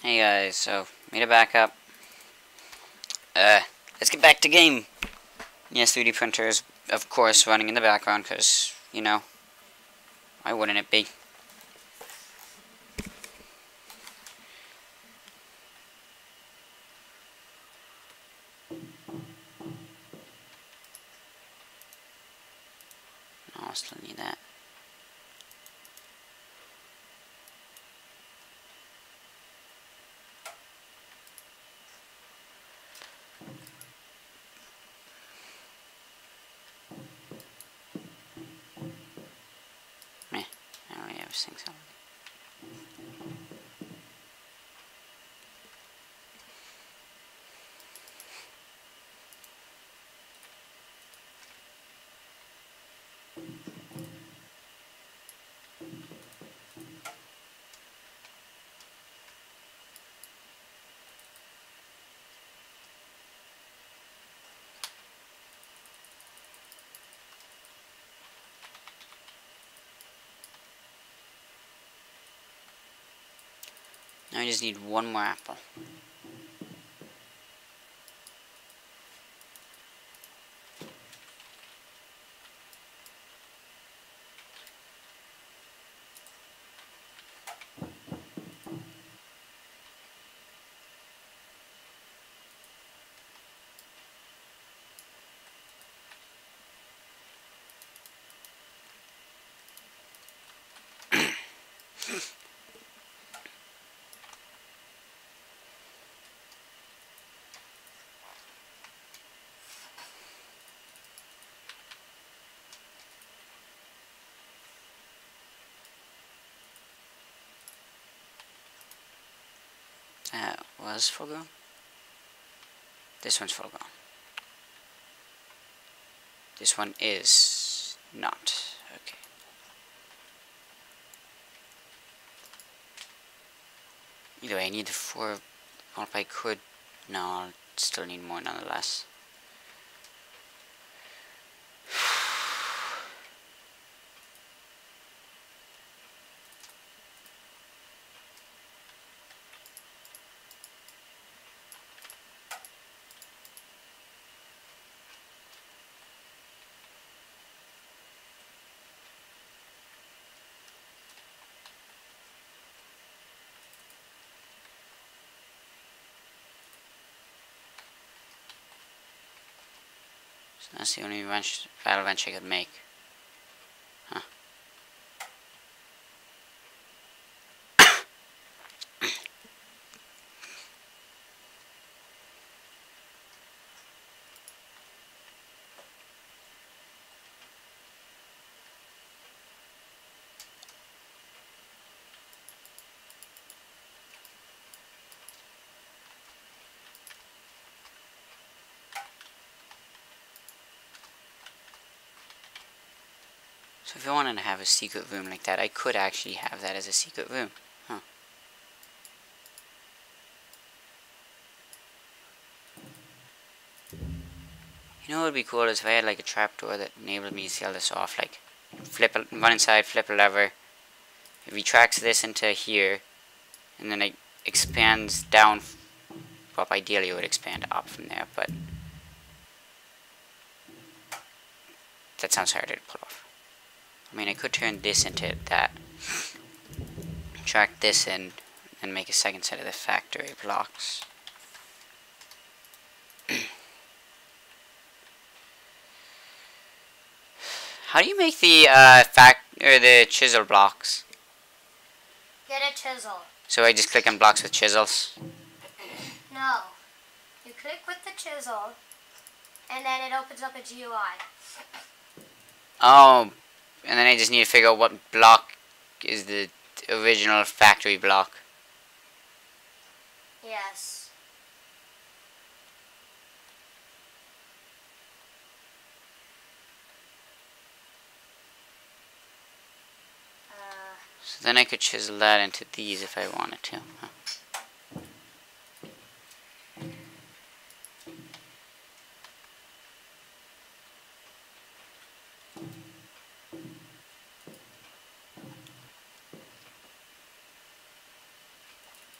Hey guys, so made it back up. Let's get back to game. Yes, 3D printer is of course running in the background because, you know, why wouldn't it be? No, I still need that. Meh, I don't really have things on. Now I just need one more apple. That was foregone. This one's foregone. This one is not. Okay. Either way, I need the 4. Well, if I could. No, I'll still need more nonetheless. So that's the only battle bench I could make. Huh. So if I wanted to have a secret room like that, I could actually have that as a secret room. Huh. You know what would be cool is if I had like a trapdoor that enabled me to seal this off, like run inside, flip a lever, it retracts this into here, and then it expands down. Well, ideally it would expand up from there, but that sounds harder to pull off. I mean, I could turn this into that, track this in, and make a second set of the factory blocks. How do you make the the chisel blocks? Get a chisel. So I just click on blocks with chisels? No. You click with the chisel, and then it opens up a GUI. Oh, and then I just need to figure out what block is the original factory block. Yes. So then I could chisel that into these if I wanted to. Huh.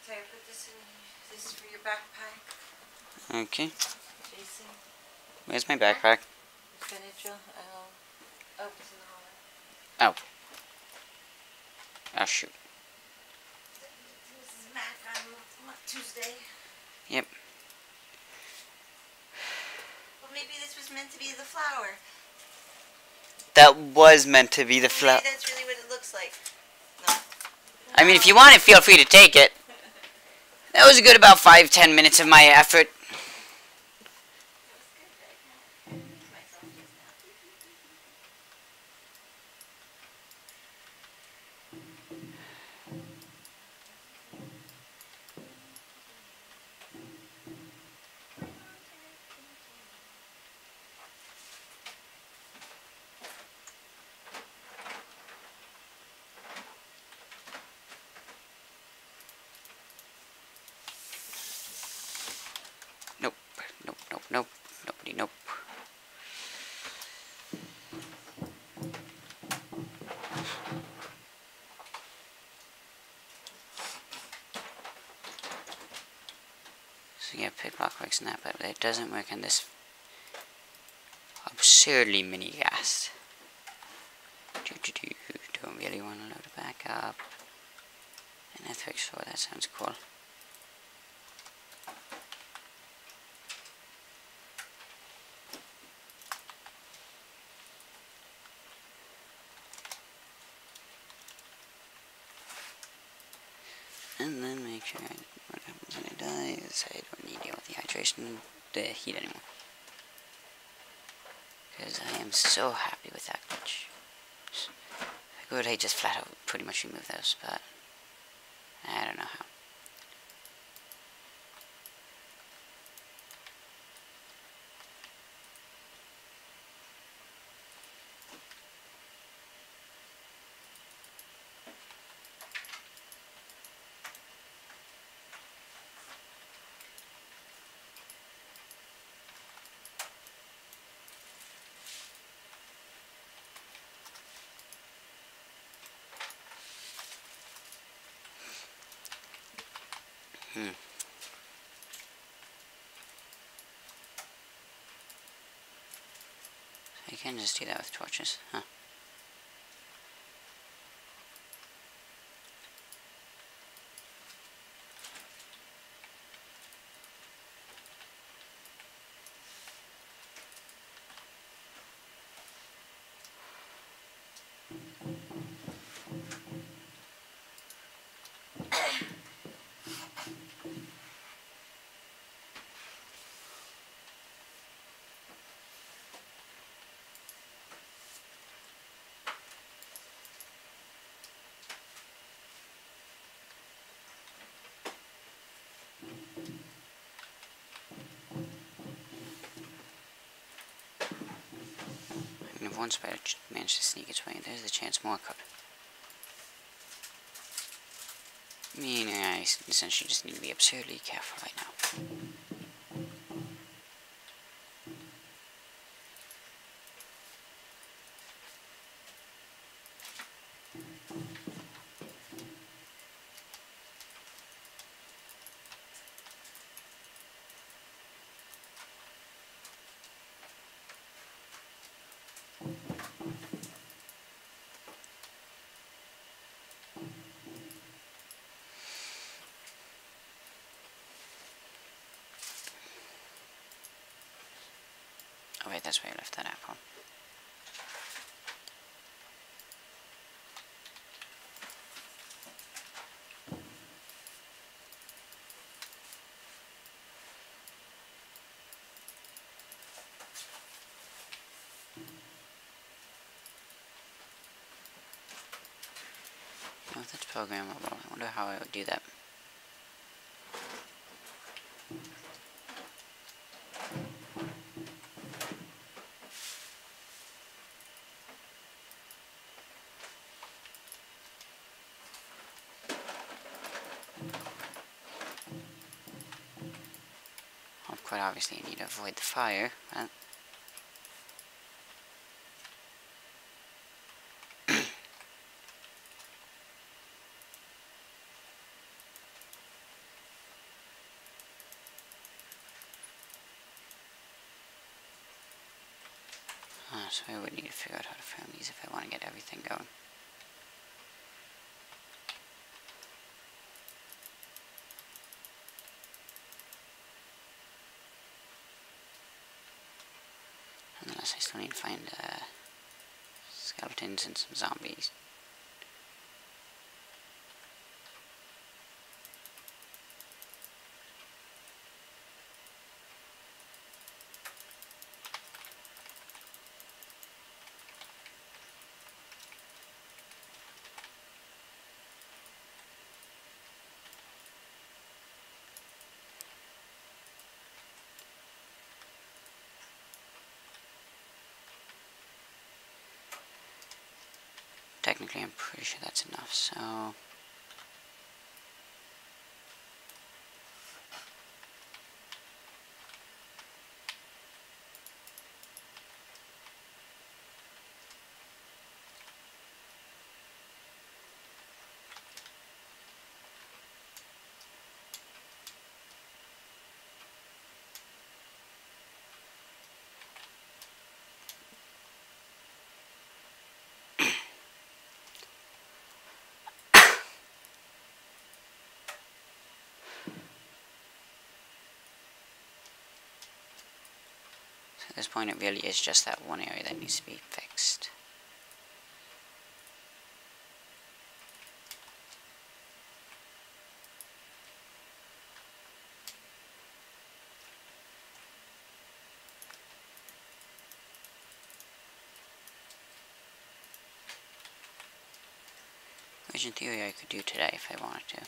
So put this in. This is for your backpack, Okay. Jason. Where's my backpack? Benadryl. Oh, it's in the hallway. Oh. Oh, shoot. Mrs. Mac on Tuesday. Yep. Well, maybe this was meant to be the flower. That was meant to be the flower. Maybe that's really what it looks like. No. I mean, if you want it, feel free to take it. That was a good about 5-10 minutes of my effort. Nope. Nope, nope, nope. Nobody, nope. So yeah, picklock works in that, but it doesn't work in this absurdly mini gas. Don't really want to load it back up. An earthquake sword, that sounds cool. And then make sure what happens when it dies. I don't need to deal with the hydration, the heat anymore. Because I am so happy with that glitch. If I could, I just flat out pretty much remove those, but I don't know how. So you can just do that with torches, huh? And if one spider manages to sneak its way in, there's a chance more could. Meaning I essentially just need to be absurdly careful right now. Oh wait, that's where I left that apple. Oh, that's programmable. I wonder how I would do that. Well, quite obviously I need to avoid the fire, but So I would need to figure out how to farm these if I want to get everything going. Unless I still need to find skeletons and some zombies. Technically, I'm pretty sure that's enough, so... At this point, it really is just that one area that needs to be fixed. Which in theory I could do today if I wanted to.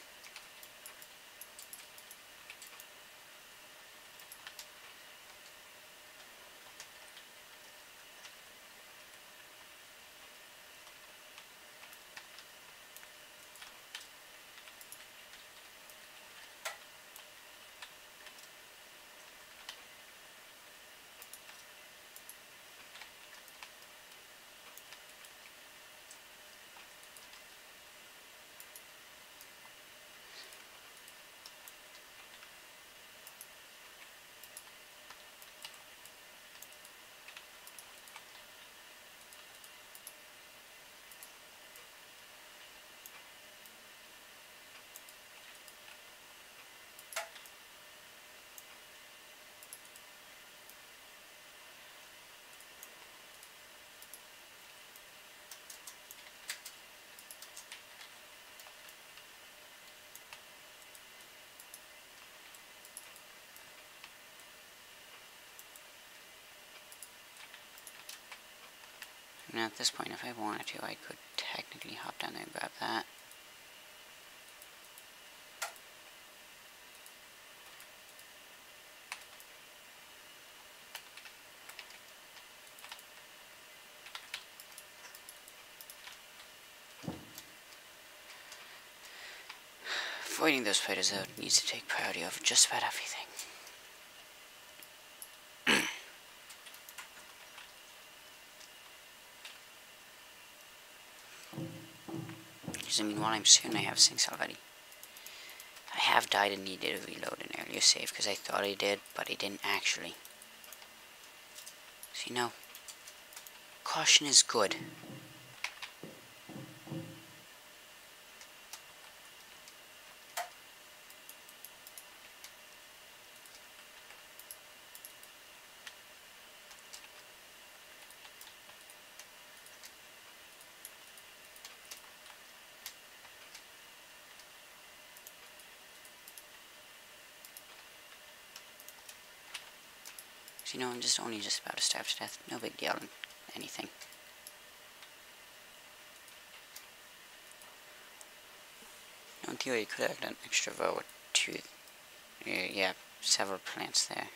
Now at this point, if I wanted to, I could technically hop down there and grab that. Avoiding those fighters out needs to take priority over just about everything. Because I mean, while I'm certain I have sinks already, I have died and needed to reload an earlier save because I thought I did, but I didn't actually. So you know, caution is good. So you know, I'm only just about to starve to death. No big deal, anything. In theory, you could have done an extra row or two. Yeah, several plants there.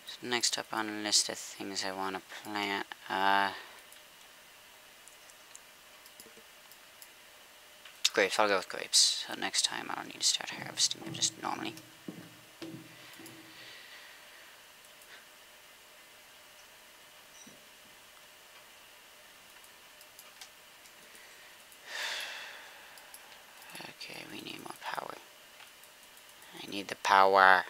So next up on the list of things I want to plant, grapes. I'll go with grapes. So next time I don't need to start harvesting them just normally. Okay, we need more power. I need the power.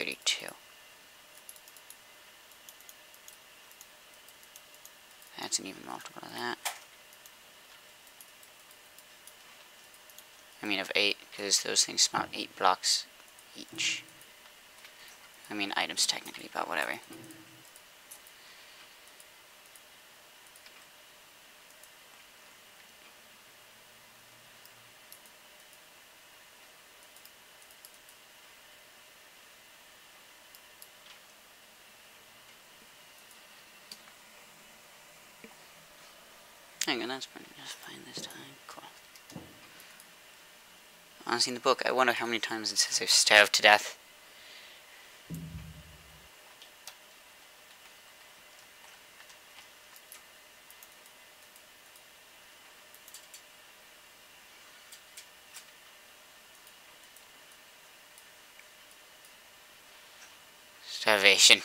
32. That's an even multiple of that. I mean of 8, because those things spawn 8 blocks each. I mean items technically, but whatever. Hang on, that's pretty just fine this time. Cool. Honestly, in the book, I wonder how many times it says I've starved to death. Starvation.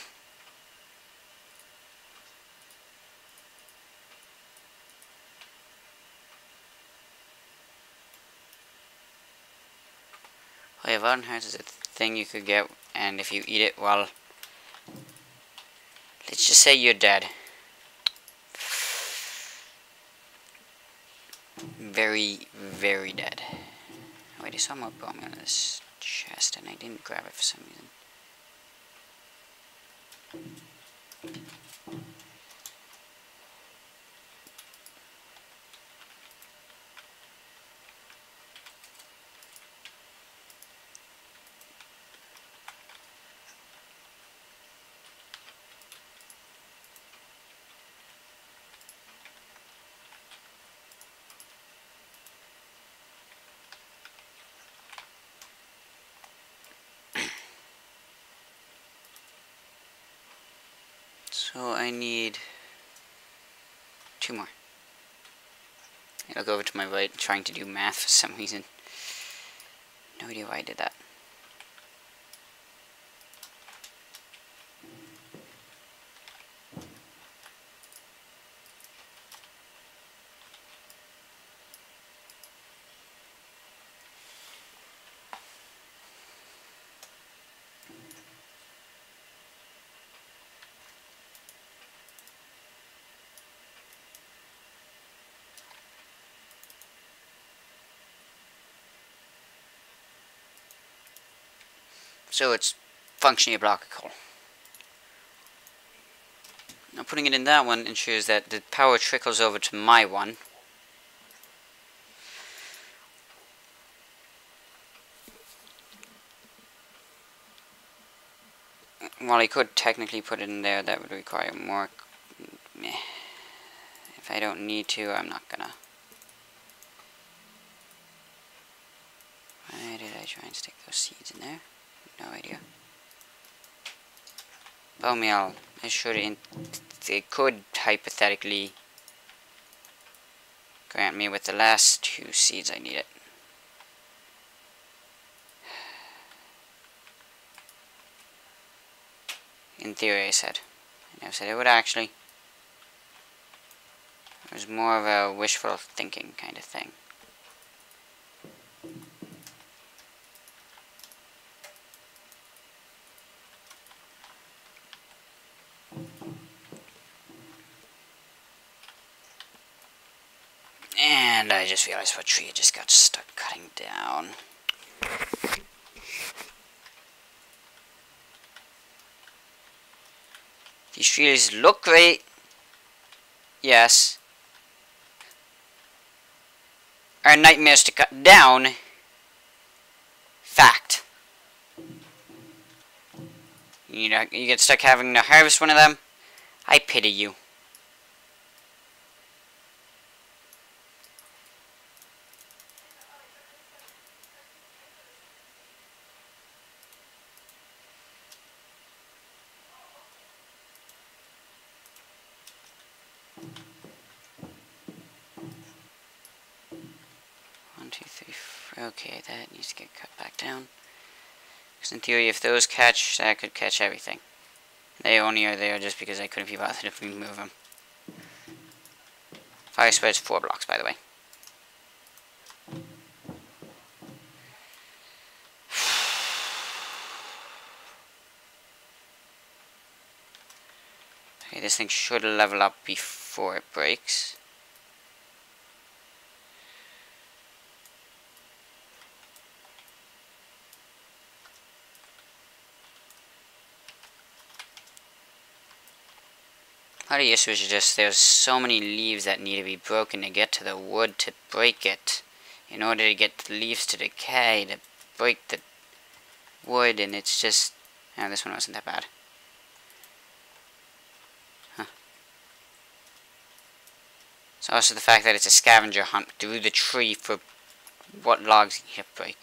Oh yeah, Rotten Hearts is a thing you could get, and if you eat it, well, let's just say you're dead. Very, very dead. Wait, I saw more bone meal in this chest, and I didn't grab it for some reason. So I need 2 more. I'll go over to my right, trying to do math for some reason. No idea why I did that. So it's functionally a block of coal. Now putting it in that one ensures that the power trickles over to my one. While I could technically put it in there, that would require more. Meh. If I don't need to, I'm not gonna. Why did I try and stick those seeds in there? No idea. Bone meal. It could hypothetically grant me with the last 2 seeds I needed. In theory, I said. I never said it would actually. It was more of a wishful thinking kind of thing. And I just realized what tree I just got stuck cutting down. These trees look great. Yes. Are nightmares to cut down. Fact. You know, you get stuck having to harvest one of them. I pity you. Okay, that needs to get cut back down. Because in theory, if those catch, that could catch everything. They only are there just because I couldn't be bothered if we move them. Fire spread's 4 blocks, by the way. this thing should level up before it breaks. Part of the issue is just there's so many leaves that need to be broken to get to the wood to break it. In order to get the leaves to decay, to break the wood, and it's just... Oh, this one wasn't that bad. Huh. It's also the fact that it's a scavenger hunt through the tree for what logs you need to break.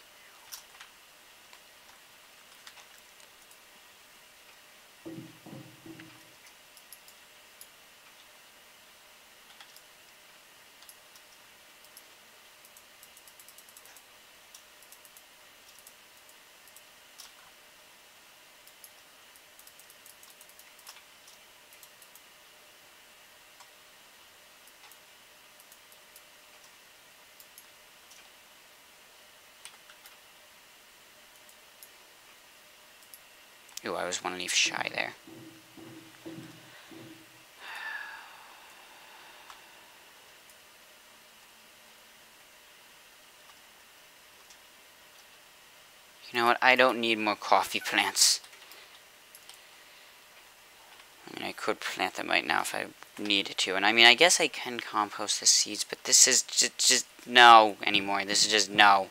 Ooh, I was one leaf shy there. You know what? I don't need more coffee plants. I mean, I could plant them right now if I needed to. And I mean, I guess I can compost the seeds, but this is just no anymore. This is just no.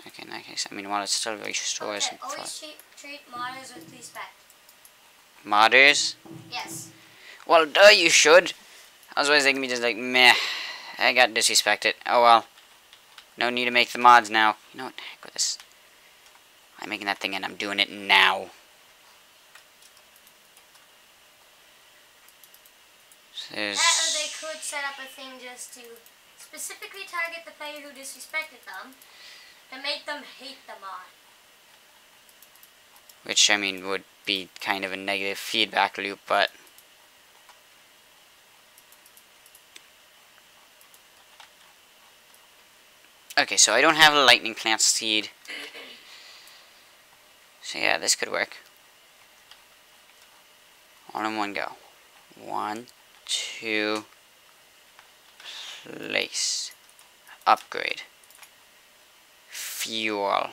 Okay, in that case, I mean, while it still restores... Okay, always treat modders with respect. Modders? Yes. Well, duh, you should. Otherwise, they can be just like, meh, I got disrespected. Oh well. No need to make the mods now. You know what? Heck with this. I'm making that thing and I'm doing it now. So there's... That, or they could set up a thing just to specifically target the player who disrespected them, to make them hate the mod. Which, I mean, would be kind of a negative feedback loop, but... Okay, so I don't have a lightning plant seed. So yeah, this could work. All in one go. 1, 2... Place. Upgrade. Fuel.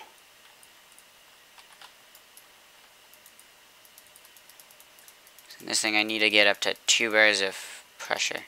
So this thing I need to get up to 2 bars of pressure.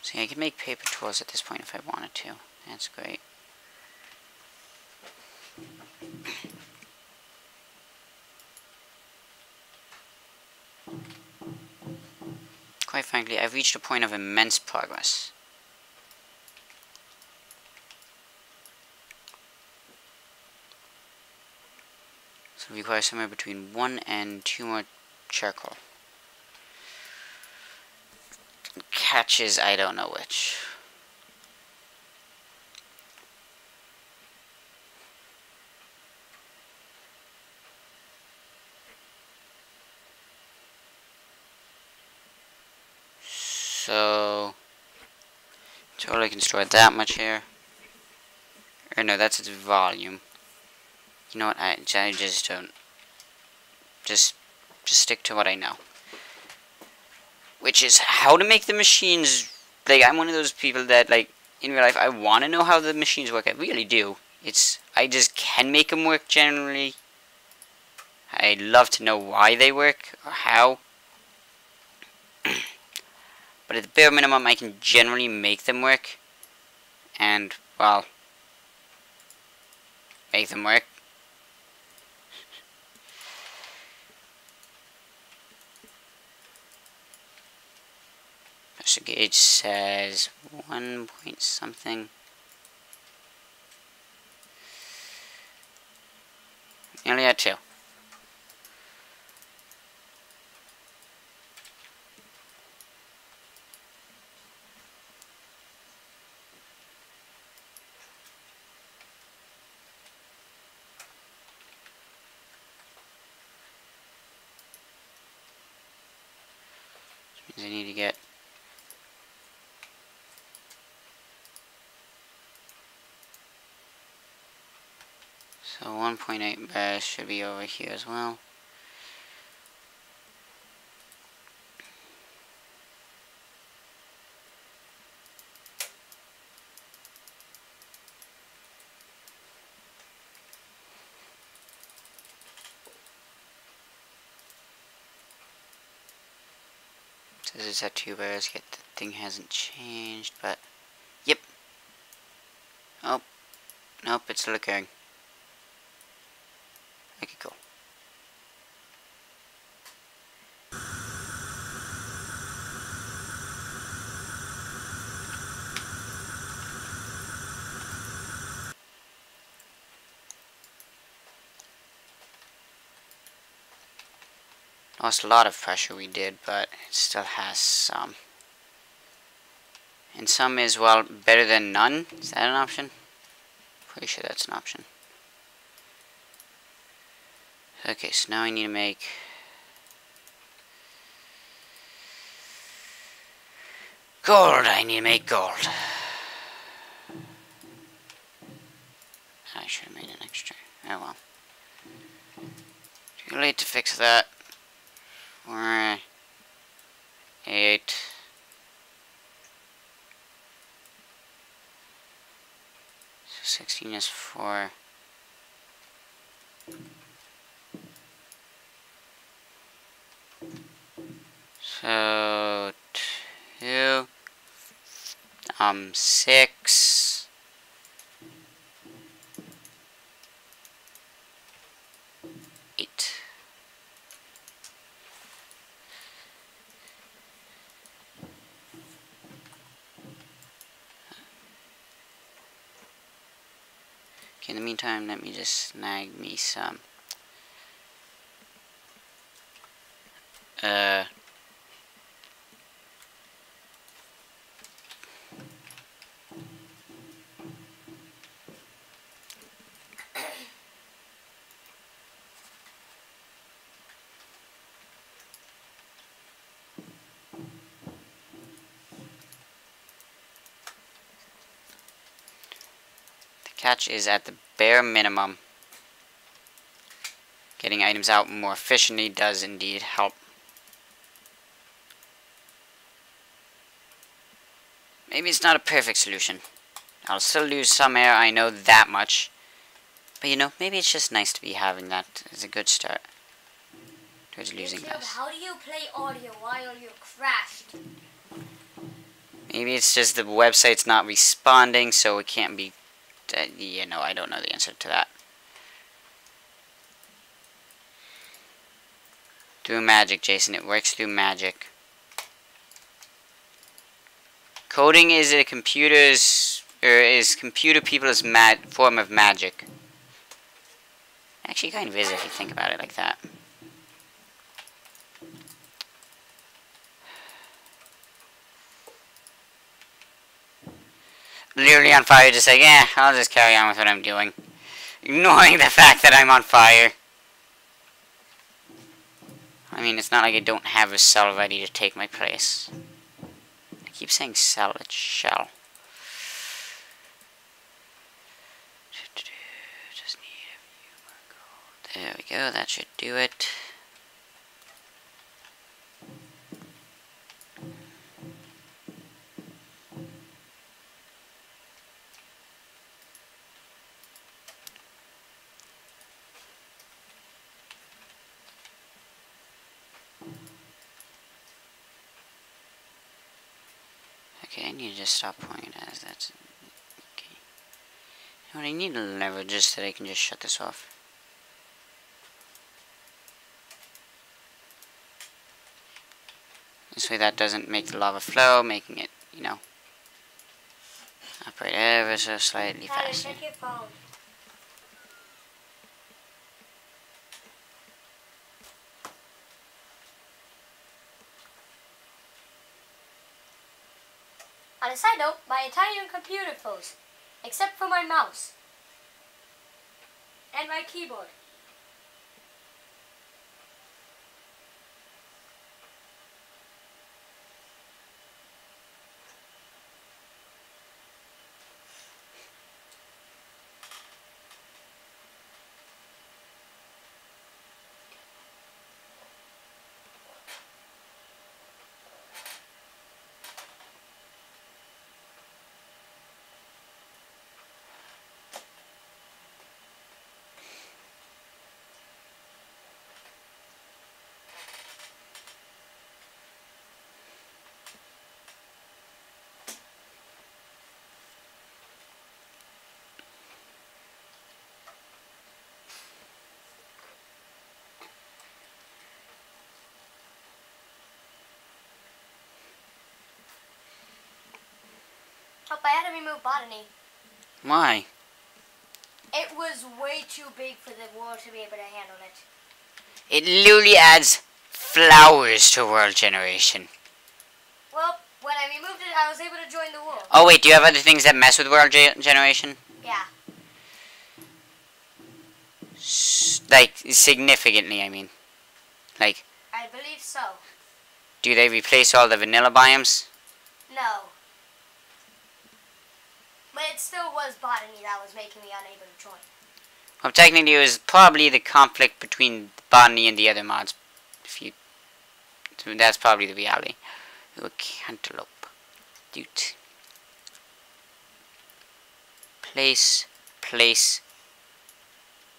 See, I could make paper tools at this point if I wanted to. That's great. Quite frankly, I've reached a point of immense progress. So it requires somewhere between 1 and 2 more charcoal. Catches, I don't know which. So totally can store that much here. Or no, that's its volume. You know what? I just don't. Just stick to what I know. Which is how to make the machines. Like, I'm one of those people that, like, in real life, I want to know how the machines work. I really do. I just can make them work generally. I'd love to know why they work or how. But at the bare minimum, I can generally make them work. And, well, make them work. Pressure gauge says 1 point something. Nearly at 2. Which means I need to get so 1.8 bars should be over here as well. Says it's at 2 bars, yet the thing hasn't changed, but yep. Oh, nope, it's still occurring. Okay, cool. Lost a lot of pressure we did, but it still has some. And some is, well, better than none. Is that an option? Pretty sure that's an option. Okay, so now I need to make gold. I need to make gold. I should have made an extra. Oh well. Too late to fix that. 4, 8. So 16 is 4. So 2. 6. 8. Okay, in the meantime, let me just snag me some catch is at the bare minimum. Getting items out more efficiently does indeed help. Maybe it's not a perfect solution. I'll still lose some air, I know that much. But you know, maybe it's just nice to be having that as a good start towards losing Caleb, less. how do you play audio while you're crashed? Maybe it's just the website's not responding, so it can't be... you know, I don't know the answer to that. Through magic, Jason. It works through magic. Coding is a computer's... or is computer people's form of magic. Actually, kind of is if you think about it like that. Literally on fire, just like, yeah, I'll just carry on with what I'm doing. Ignoring the fact that I'm on fire. I mean, it's not like I don't have a cell ready to take my place. I keep saying cell, it's shell. There we go, that should do it. Okay, I need to just stop pouring it as that's okay. You know what, I need a lever just so that I can just shut this off. This way that doesn't make the lava flow, making it, you know, operate ever so slightly faster. Check your phone. On a side note, my entire computer froze, except for my mouse and my keyboard. Oh, I had to remove botany. Why? It was way too big for the world to be able to handle it. It literally adds flowers to world generation. Well, when I removed it, I was able to join the world. Oh wait, do you have other things that mess with world generation? Yeah. Like, significantly, I mean. Like, I believe so. do they replace all the vanilla biomes? No. But it still was botany that was making me unable to join. Well, technically it was probably the conflict between botany and the other mods. If you... That's probably the reality. Ooh, a cantaloupe. Dude. Place.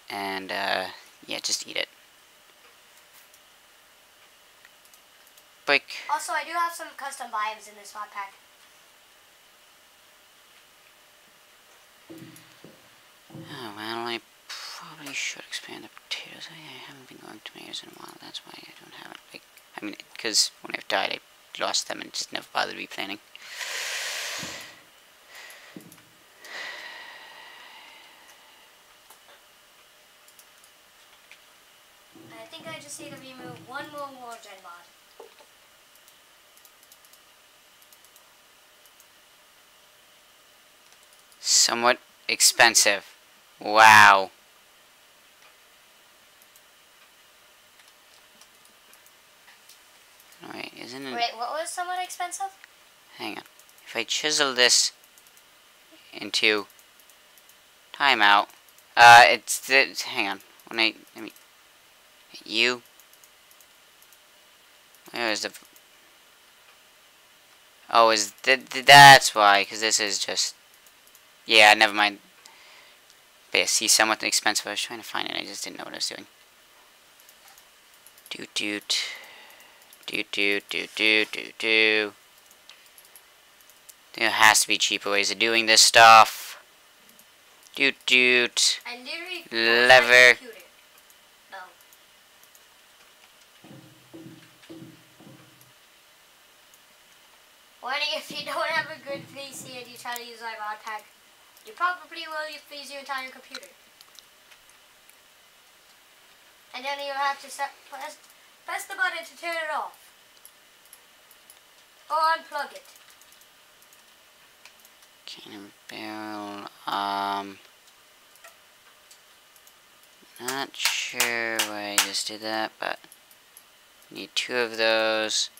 And, yeah, just eat it. Break. Also, I do have some custom biomes in this mod pack. Oh, well, I probably should expand the potatoes. I haven't been growing tomatoes in a while. That's why I don't have it. Like, I mean, because when I've died, I lost them and just never bothered replanting. I think I just need to remove one more war gen mod. Somewhat expensive. Wow. Wait, isn't it? Wait, what was somewhat expensive? Hang on. If I chisel this into timeout, hang on. Let me. You. Where is the? Oh, that's why? Because this is just. Yeah, never mind. But yeah, see, somewhat expensive. I was trying to find it. I just didn't know what I was doing. Doot. There has to be cheaper ways of doing this stuff. I literally Lever. No. Warning, if you don't have a good PC and you try to use my mod pack, you probably will freeze your entire computer. And then you'll have to press the button to turn it off. Or unplug it. Cannon barrel, not sure why I just did that, but need 2 of those.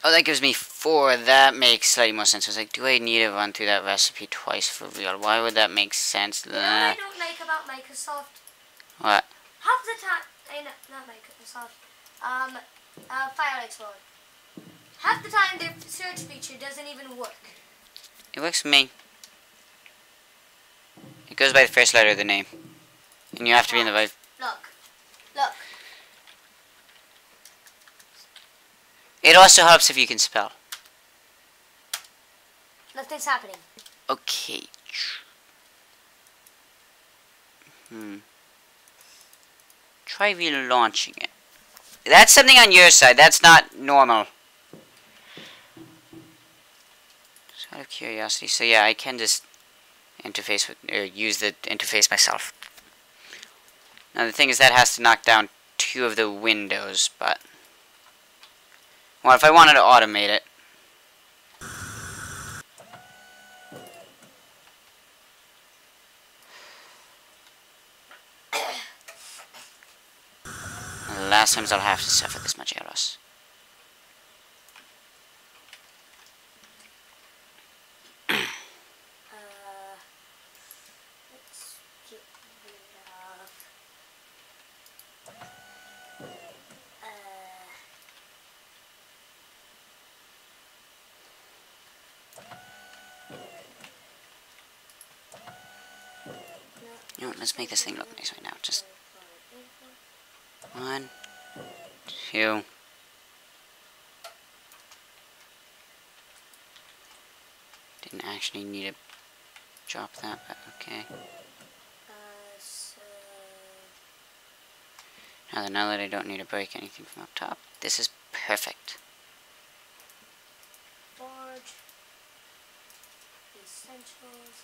Oh, that gives me 4. That makes slightly more sense. I was like, do I need to run through that recipe twice for real? Why would that make sense? You know what I don't like about Microsoft? What? Half the time, not Microsoft, File Explorer. Half the time their search feature doesn't even work. It works for me. It goes by the first letter of the name. And you have to be in the right... Look. It also helps if you can spell. Nothing's happening. Okay. Try relaunching it. That's something on your side. That's not normal. Just out of curiosity. So yeah, I can just interface with, or use the interface myself. Now the thing is that has to knock down 2 of the windows, but... Well, if I wanted to automate it... The last times I'll have to suffer this much errors. Let's get rid of... You know what, let's make this thing look nice right now. Just... 1, 2... Didn't actually need to drop that, but okay. So... Now that I don't need to break anything from up top, this is perfect. Forge. Essentials.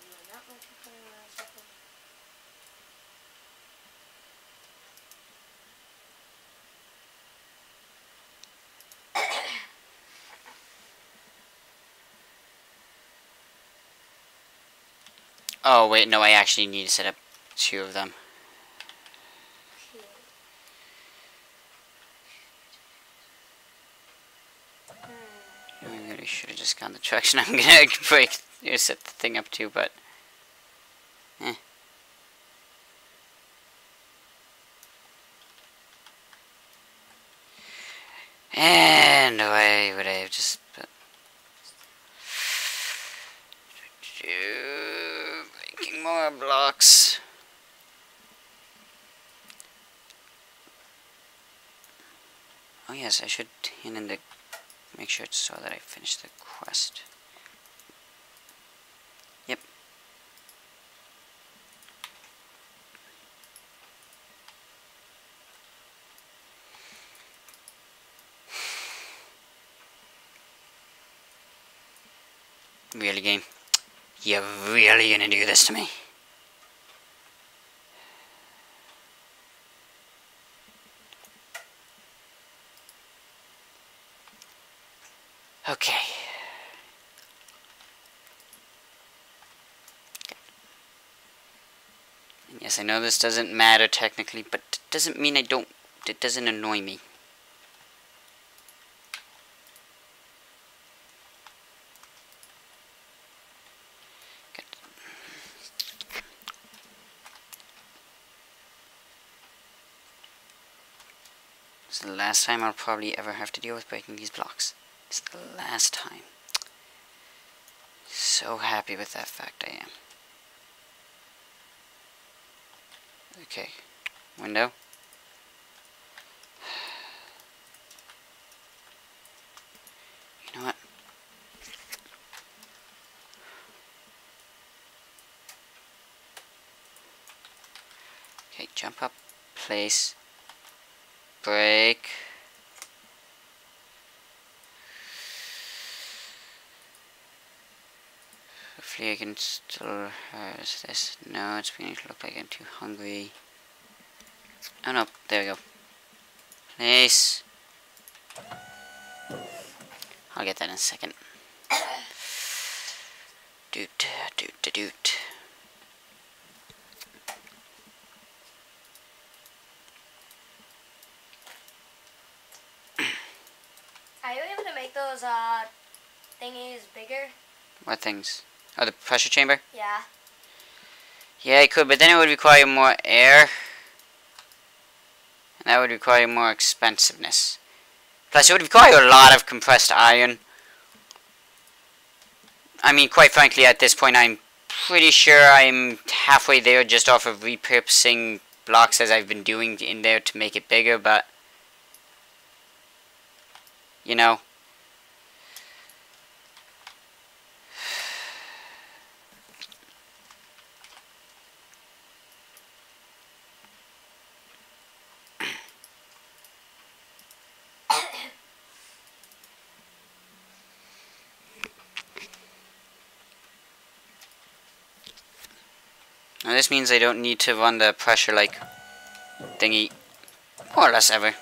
You are not looking for the last second. Oh wait, no, I actually need to set up 2 of them. I really should have just gone the direction I'm gonna break or set the thing up to, but And why would I have just put making more blocks? Oh yes, I should hand in the make sure it's so that I finish the quest. Yep. Really, game? You're really gonna do this to me? Okay. And yes, I know this doesn't matter technically, but it doesn't mean it doesn't annoy me. It's the last time I'll probably ever have to deal with breaking these blocks. It's the last time. So happy with that fact I am. Okay. Window. You know what? Okay, jump up, place, break. Hopefully I can still harvest this. No, it's beginning to look like I'm too hungry. Oh no, there we go. Place. I'll get that in a second. Doot, doot, doot, doot. those thingies bigger? What things? Oh, the pressure chamber? Yeah. Yeah, it could, but then it would require more air. And that would require more expensiveness. Plus, it would require a lot of compressed iron. I mean, quite frankly, at this point, I'm pretty sure I'm halfway there just off of repurposing blocks as I've been doing in there to make it bigger, but... You know... Now this means I don't need to run the pressure like thingy more or less ever.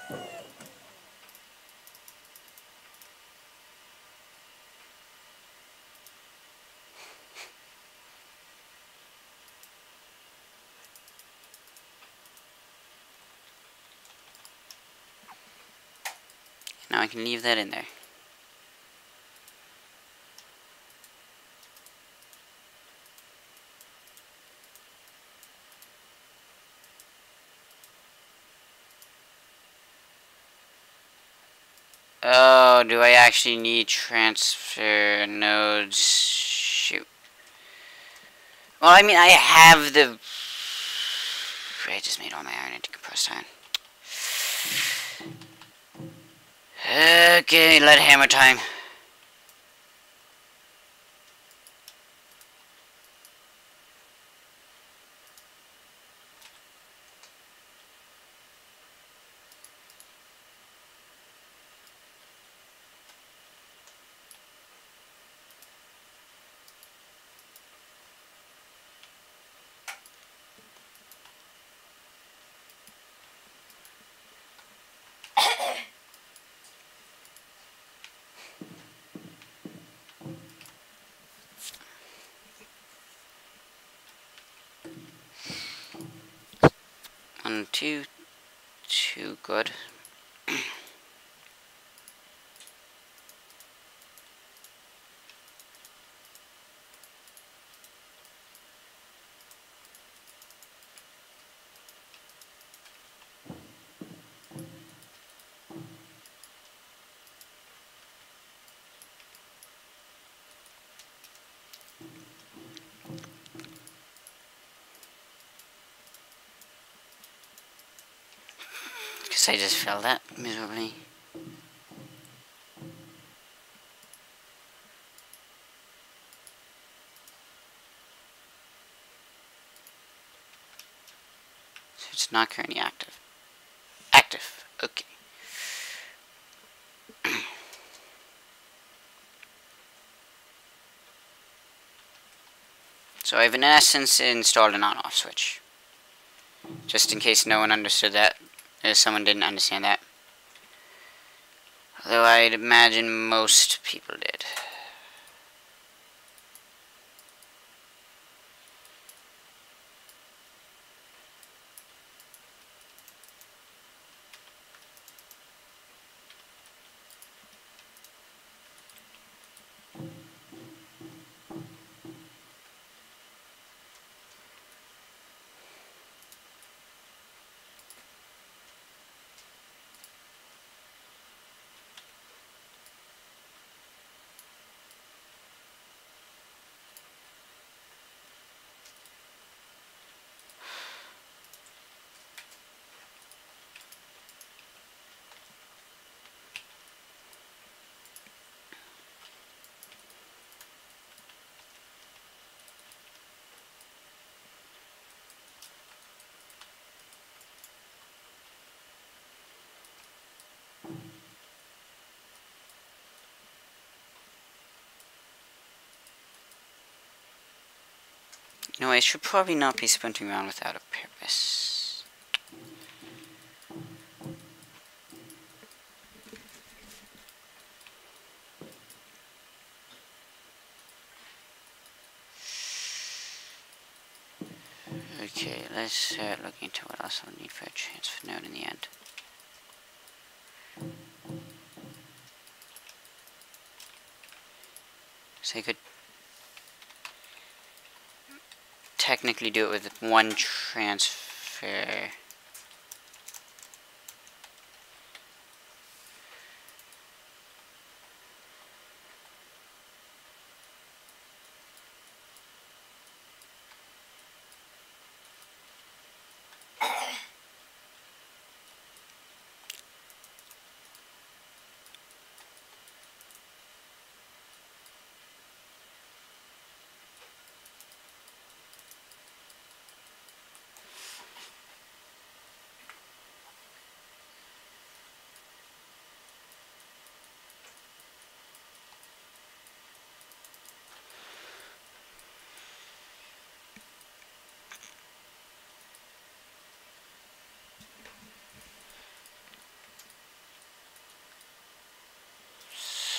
Now I can leave that in there. Oh, do I actually need transfer nodes? Shoot. Well, I mean, I have the... I just made all my iron into compressed iron. Okay, lead hammer time. One, two, good. Because I just failed that miserably. So it's not currently active. Active, okay. So I've in essence installed an on-off switch. Just in case no one understood that. If someone didn't understand that. Although I'd imagine most people did. You know, I should probably not be sprinting around without a purpose. Okay, let's start looking into what else I'll need for a transfer node in the end. So I could technically do it with one transfer.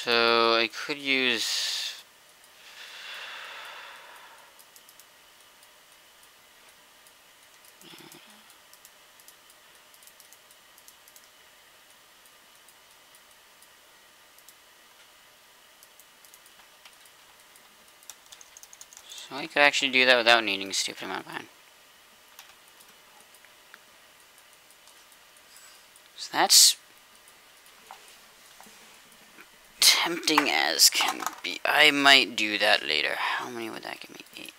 So I could use so I could actually do that without needing a stupid amount of iron. So that's tempting as can be. I might do that later. How many would that give me? 8.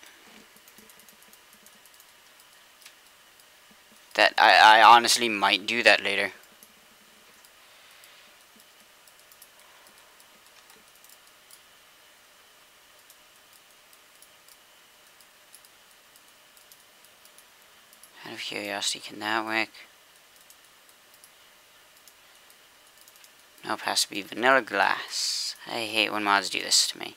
That I honestly might do that later. Out of curiosity, can that work? Nope, has to be vanilla glass. I hate when mods do this to me.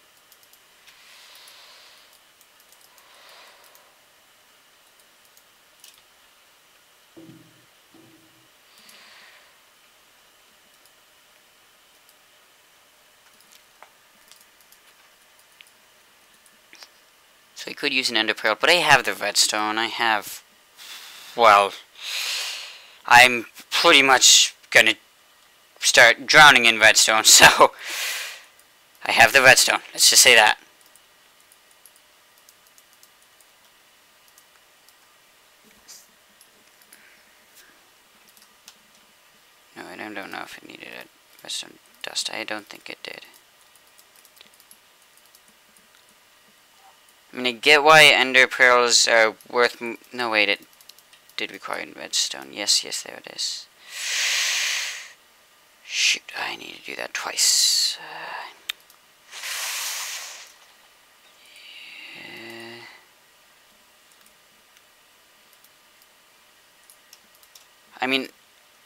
So I could use an ender pearl, but I have the redstone. I have, well, I'm pretty much gonna start drowning in redstone, so I have the redstone. Let's just say that. No, I don't know if it needed a redstone dust. I don't think it did. I mean, I get why ender pearls are worth... No, wait, it did require redstone. Yes, there it is. Shoot, I need to do that twice. Yeah. I mean,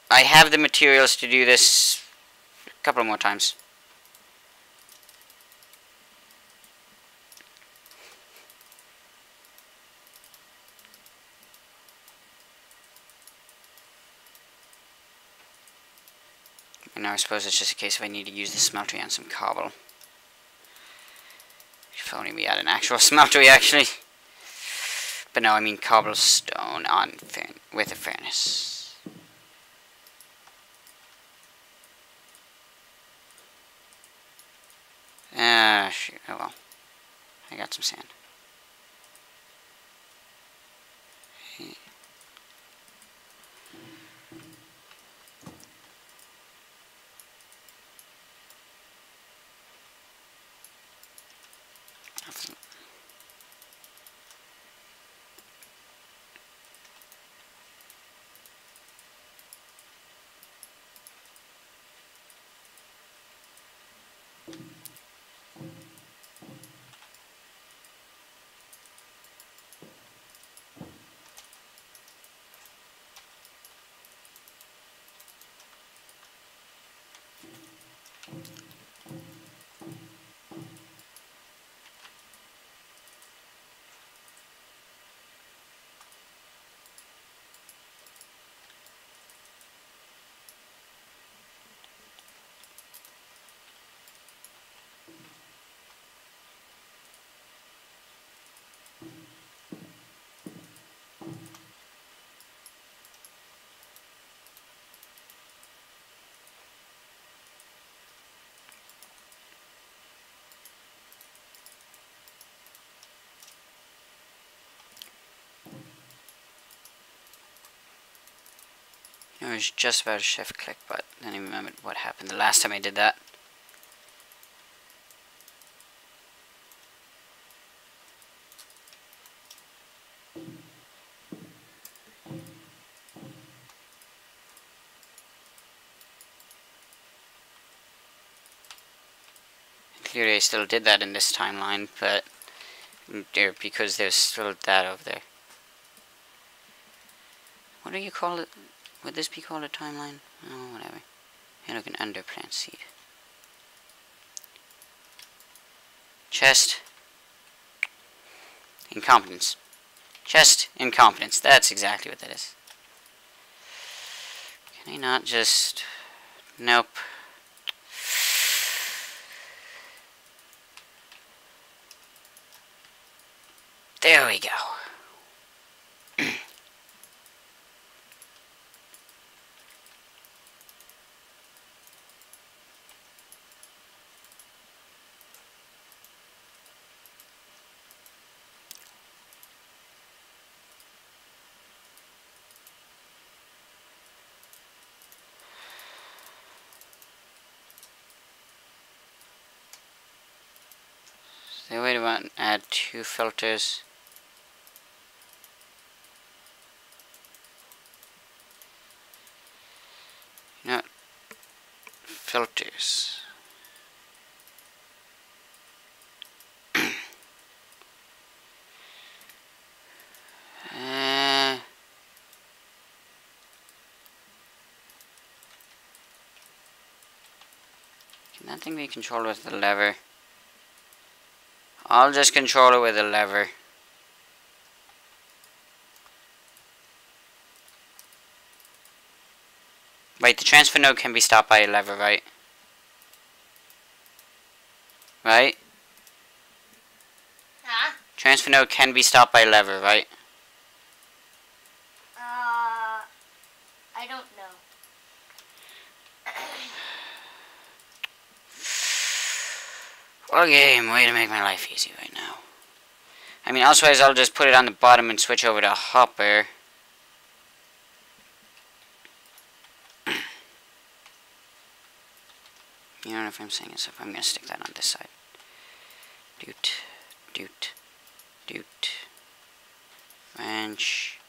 I have the materials to do this a couple more times. And now I suppose it's just a case if I need to use the smeltery on some cobble. If only we had an actual smeltery, actually. But no, I mean cobblestone on with a furnace. Shoot, oh well. I got some sand. I was just about to shift click, but then I remembered what happened the last time I did that. Clearly I still did that in this timeline, but because there's still that over there. What do you call it? Would this be called a timeline? Oh, whatever. Hey, look, an underplant seed. Chest. Incompetence. Chest. Incompetence. That's exactly what that is. Can I not just... Nope. There we go. So wait a minute, add 2 filters. No, filters. Can that thing be controlled with the lever? I'll just control it with a lever. Wait, the transfer node can be stopped by a lever, right? Right? Huh? Transfer node can be stopped by a lever, right? I don't know. What a game, way to make my life easy right now. I mean, otherwise I'll just put it on the bottom and switch over to hopper. You know, if I'm saying it, so I'm gonna stick that on this side. Doot, doot, doot. Wrench.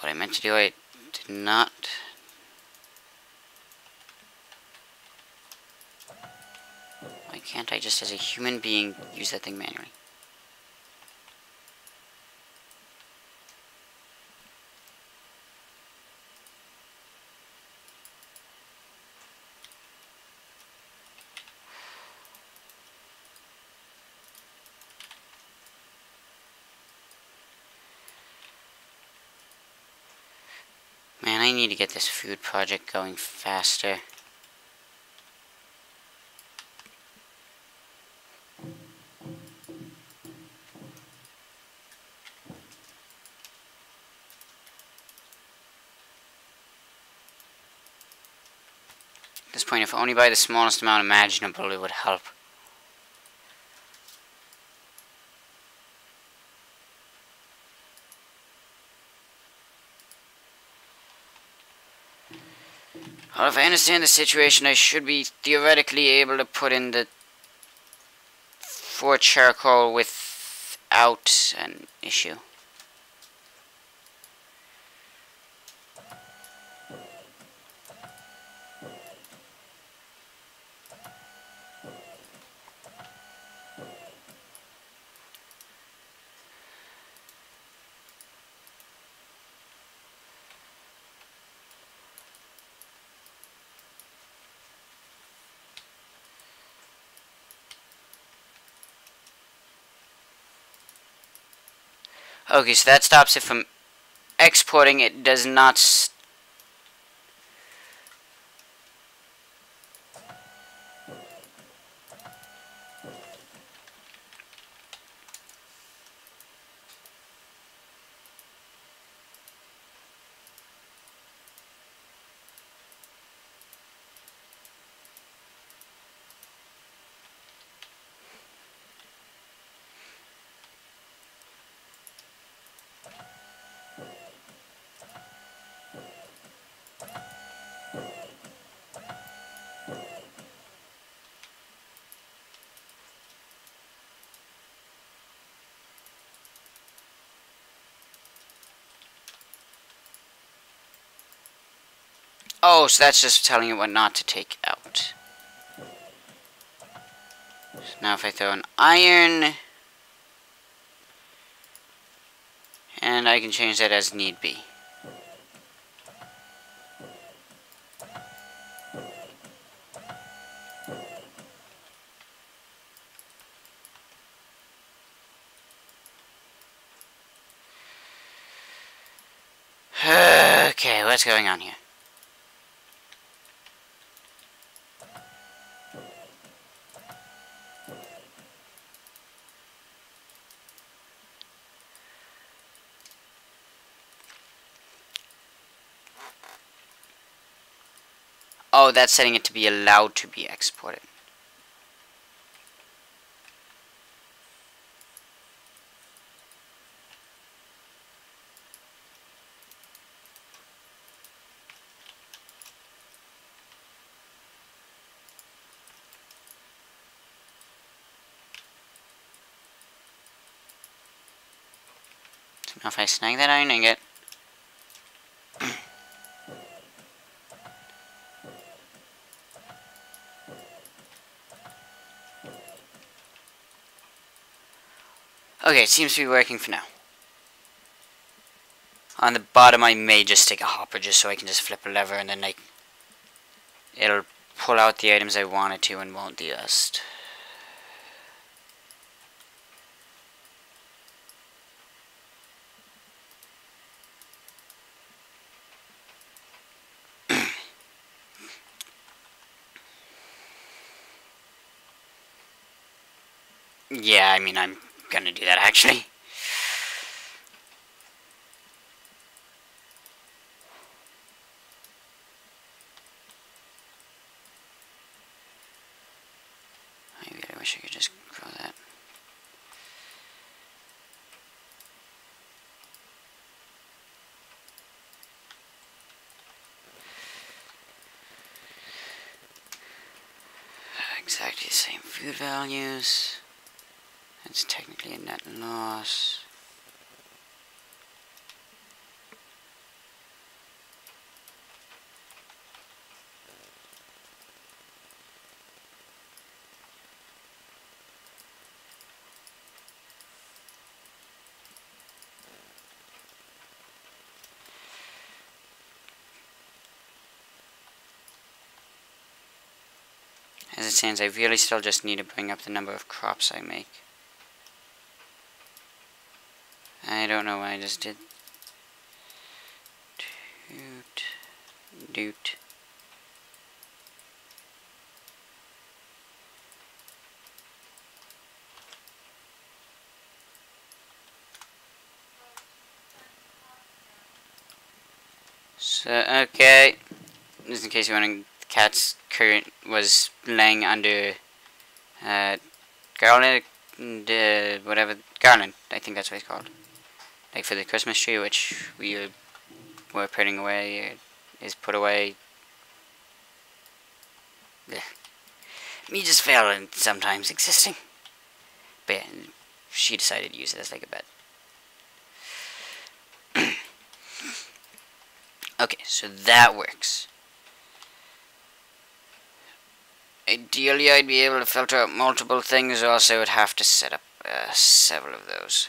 What I meant to do, I did not. Why can't I just, as a human being, use that thing manually? Man, I need to get this food project going faster. At this point, if only by the smallest amount imaginable, it would help. Well, if I understand the situation, I should be theoretically able to put in the 4 charcoal without an issue. Okay, so that stops it from exporting. It does not Oh, so that's just telling it what not to take out. So now if I throw an iron, and I can change that as need be. Okay, what's going on here? Oh, that's setting it to be allowed to be exported. So now if I snag that iron ingot, okay, it seems to be working for now. On the bottom, I may just stick a hopper just so I can just flip a lever and then like it'll pull out the items I want it to and won't the rest. Yeah, I mean, I'm gonna do that actually. I wish I could just grow that. Exactly the same food values. That's technically a net loss. As it stands, I really still just need to bring up the number of crops I make. I don't know what I just did. Doot. Doot. So, okay. Just in case you're wondering, the cat's current was laying under garland, whatever, garland, I think that's what it's called. Like for the Christmas tree, which were putting away, is put away. Ugh. Me just failing sometimes existing. But yeah, she decided to use it as like a bed. Okay, so that works. Ideally, I'd be able to filter out multiple things, or else I would have to set up several of those.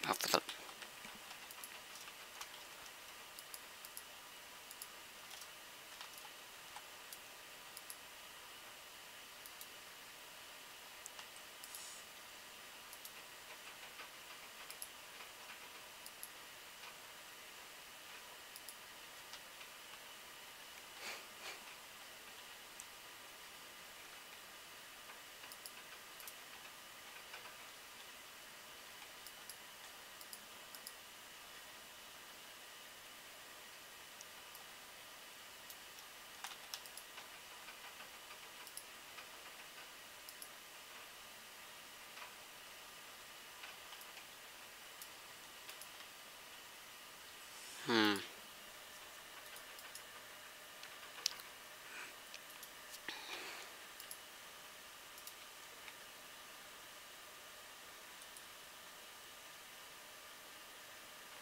Off the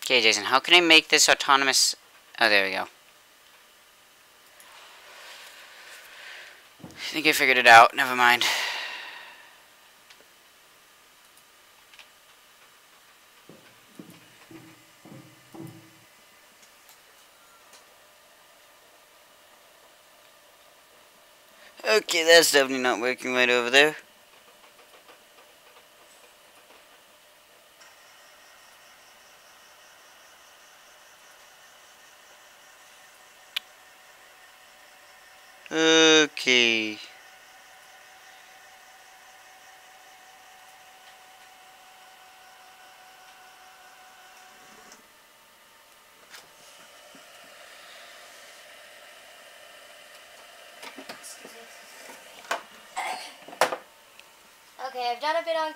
Okay, Jason, how can I make this autonomous? Oh, there we go. I think I figured it out. Never mind. Okay, that's definitely not working right over there. Okay. Okay, I've done a bit on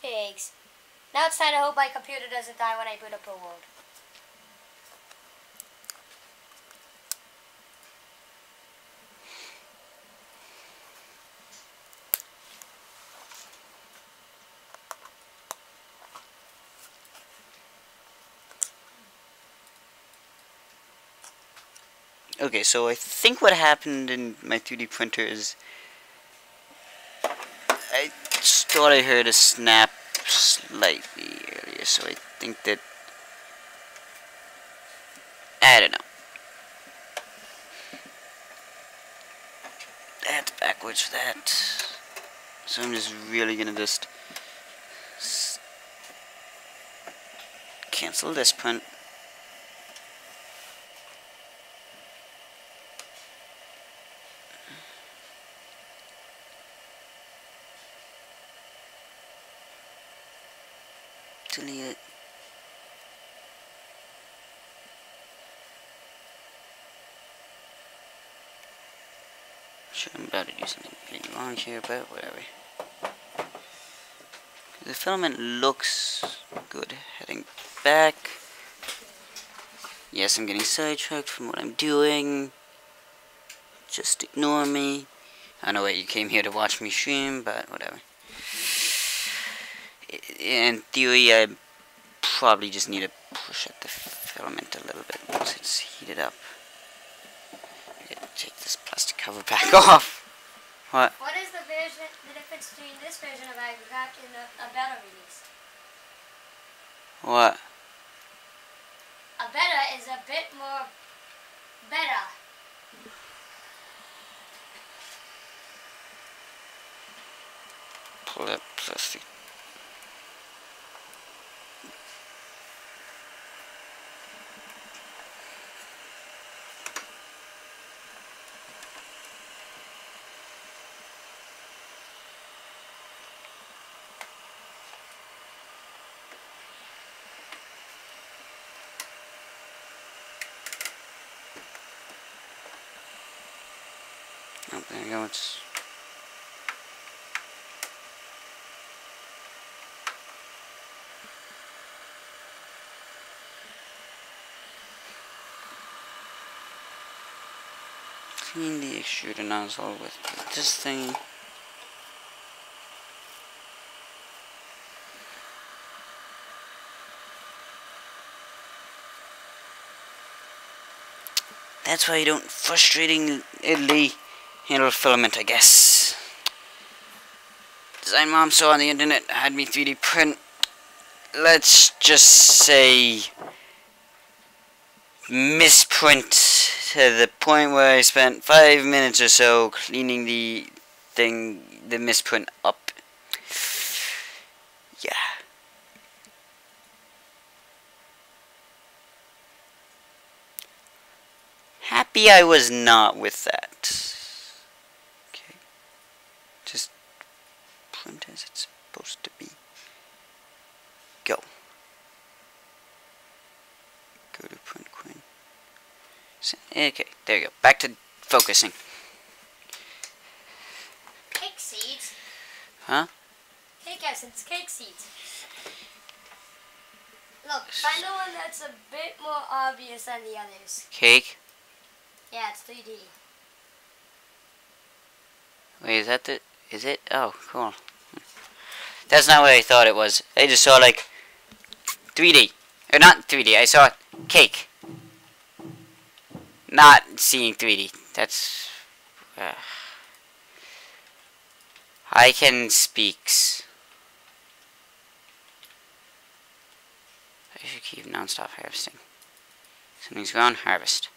pigs. Now it's time to hope my computer doesn't die when I boot up a world. Okay, so I think what happened in my 3D printer is I just thought I heard a snap slightly earlier, so I think that I don't know. That's backwards for that. So I'm just really gonna just cancel this print. Delete it. Sure, I'm about to do something pretty wrong here, but whatever. The filament looks good. Heading back. Yes, I'm getting sidetracked from what I'm doing. Just ignore me. I know you came here to watch me stream, but whatever. In theory, I probably just need to push at the filament a little bit once it's heated up. I gotta take this plastic cover back off. What? What is the difference between this version of Aggregate and a beta release? What? A beta is a bit more better. Pull that plastic. Oh, there you go. It's clean the extruder nozzle with this thing. That's why you don't frustratingly handle filament, I guess. Design Mom saw on the internet, had me 3D print let's just say, misprint to the point where I spent 5 minutes or so cleaning the misprint up. Yeah. Happy I was not with that. Okay. Just print as it's supposed to be. Go. Go to print queen. Okay, there you go. Back to focusing. Cake seeds. Huh? Cake essence, cake seeds. Look, find the one that's a bit more obvious than the others. Cake? Yeah, it's 3D. Wait, is that the... Is it? Oh, cool. That's not what I thought it was. I just saw, like, 3D. Or not 3D, I saw cake. Not seeing 3D. That's... I can speaks. I should keep non-stop harvesting. Something's gone, harvest.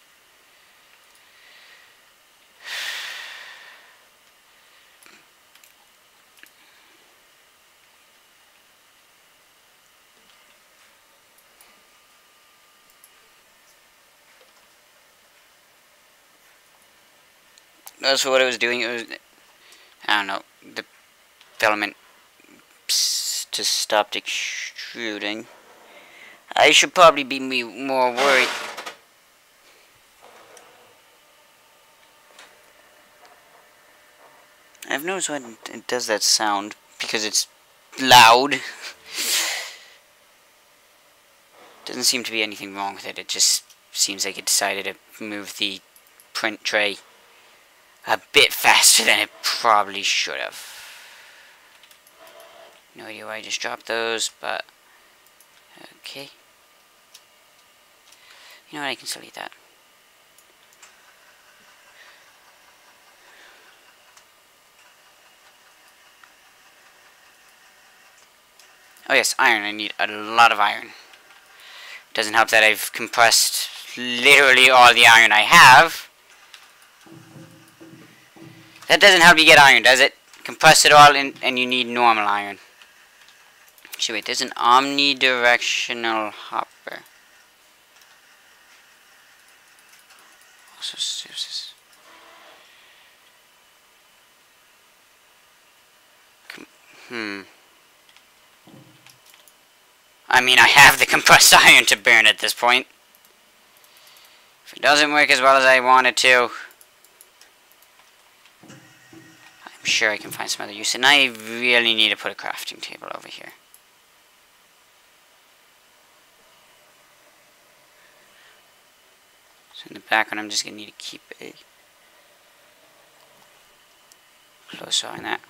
That's what I was doing. It was, I don't know, the filament just stopped extruding. I should probably be more worried. I've noticed when it does that sound because it's loud. Doesn't seem to be anything wrong with it. It just seems like it decided to move the print tray a bit faster than it probably should have. No idea why I just dropped those, but okay. You know what, I can still eat that. Oh yes, iron. I need a lot of iron. Doesn't help that I've compressed literally all the iron I have. That doesn't help you get iron, does it? Compress it all in, and you need normal iron. Actually, wait, there's an omnidirectional hopper. I mean, I have the compressed iron to burn at this point. If it doesn't work as well as I want it to, I'm sure I can find some other use. And I really need to put a crafting table over here. So in the background, I'm just going to need to keep a close eye on that.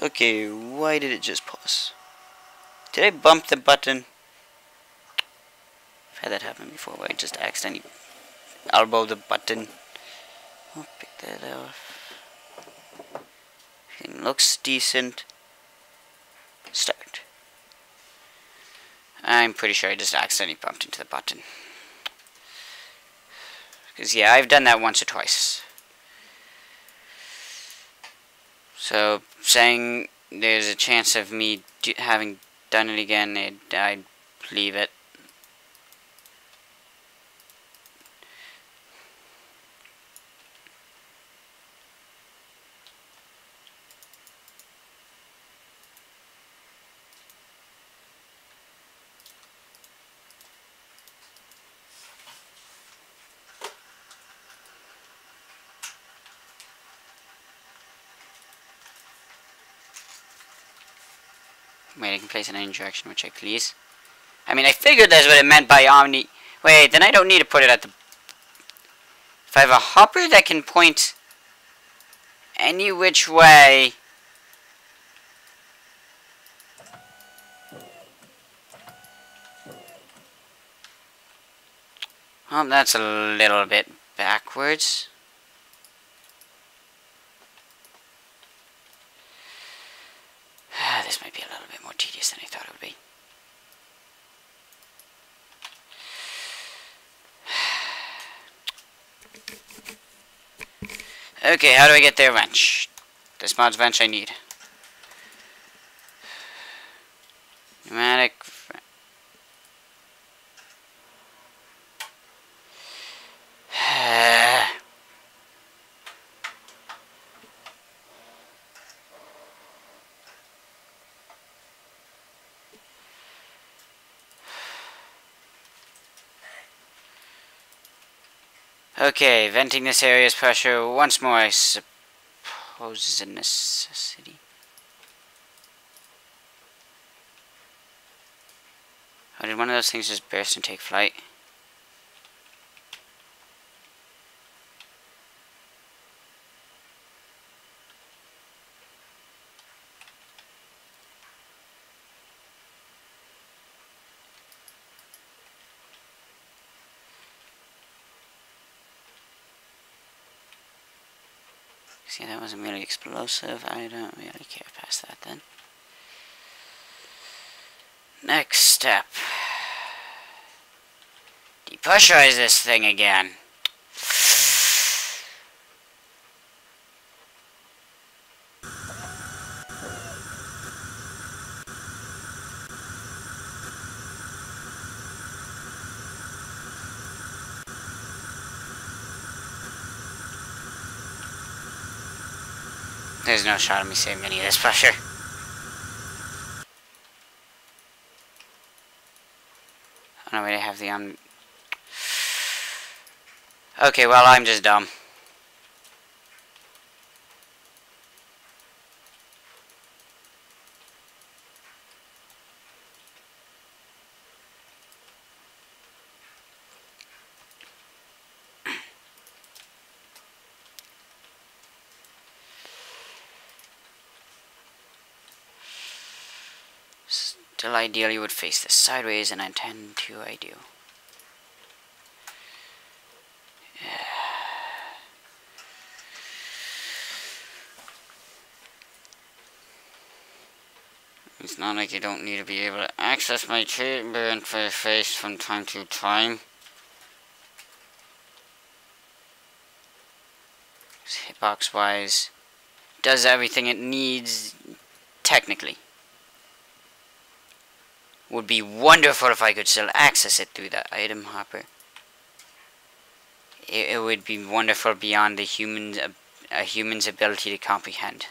Okay, why did it just pause? Did I bump the button? I've had that happen before where I just accidentally elbowed the button. I'll pick that off. Everything looks decent. Start. I'm pretty sure I just accidentally bumped into the button. Because yeah, I've done that once or twice. So, saying there's a chance of me having done it again, I'd leave it. Wait, I can place an indirection, which I please. I mean, I figured that's what it meant by omni. Wait, then I don't need to put it at the If I have a hopper that can point any which way, oh, that's a little bit backwards. This might be a little bit more tedious than I thought it would be. Okay, how do I get their wrench? This mod's wrench I need. Pneumatic. Okay, venting this area's pressure once more, I suppose, is a necessity. Oh, did one of those things just burst and take flight? See, that wasn't really explosive. I don't really care past that then. Next step. Depressurize this thing again. There's no shot of me saving any of this pressure. Oh no, wait, I have the Okay, well, I'm just dumb. Still ideally would face this sideways, and I intend to, I do. It's not like you don't need to be able to access my chamber interface from time to time. Hitbox wise, does everything it needs technically. Would be wonderful if I could still access it through that item hopper. It would be wonderful beyond the a human's ability to comprehend.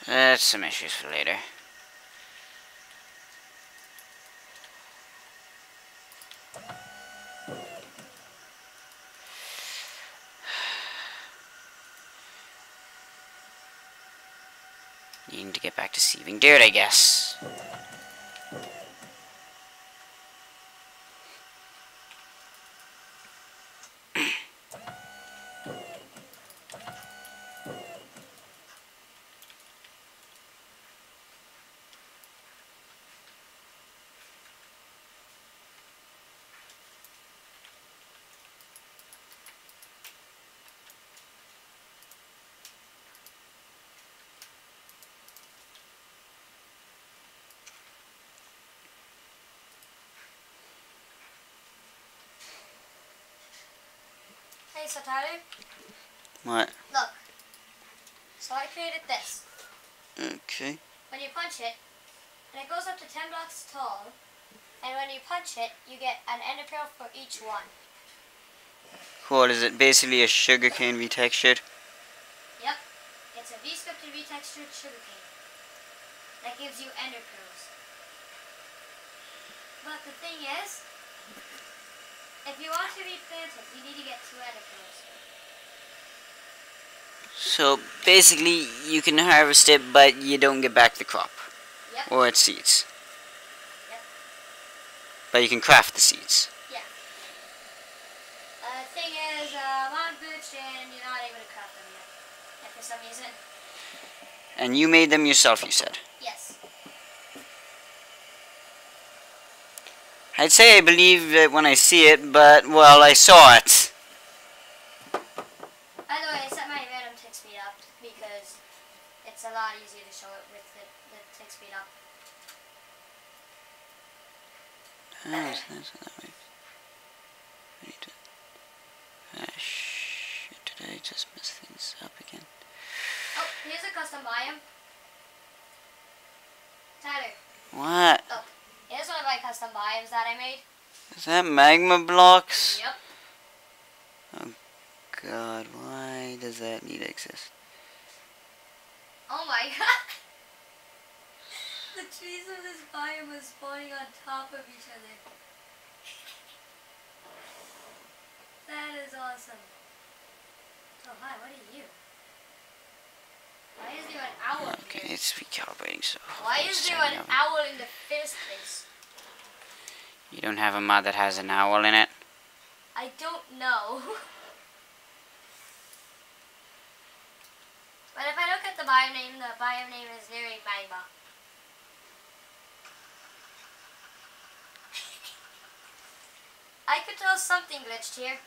That's some issues for later. Needing to get back to sieving dirt, I guess. Hey, Sataru. What? Look. So I created this. Okay. When you punch it, and it goes up to 10 blocks tall, and when you punch it, you get an ender pearl for each one. What is it? Basically a sugarcane retextured? Yep. It's a V-scripted retextured sugarcane. that gives you ender pearls. But the thing is, if you want to replant it, you need to get 2 ender pearls. So basically, you can harvest it, but you don't get back the crop. Yep. Or its seeds. Yep. But you can craft the seeds. Yeah. The thing is, I'm on boots and you're not able to craft them yet. And for some reason. And you made them yourself, you said. Yes. I'd say I believe it when I see it, but, well, I saw it. By the way, I set my random tick speed up because it's a lot easier to show it with the tick speed up. That's that way. I need to... shit, did I just mess things up again? Oh, here's a custom biome. Tyler, What? look. Here's one of my custom biomes that I made. Is that magma blocks? Yep. Oh god, why does that need to exist? Oh my god. The trees of this biome are spawning on top of each other. That is awesome. Oh hi, what are you? Why is there an owl Okay, here? it's recalibrating, so... Why is there an owl in the first place? You don't have a mod that has an owl in it? I don't know. But if I look at the biome name is literally magma. I could tell something glitched here.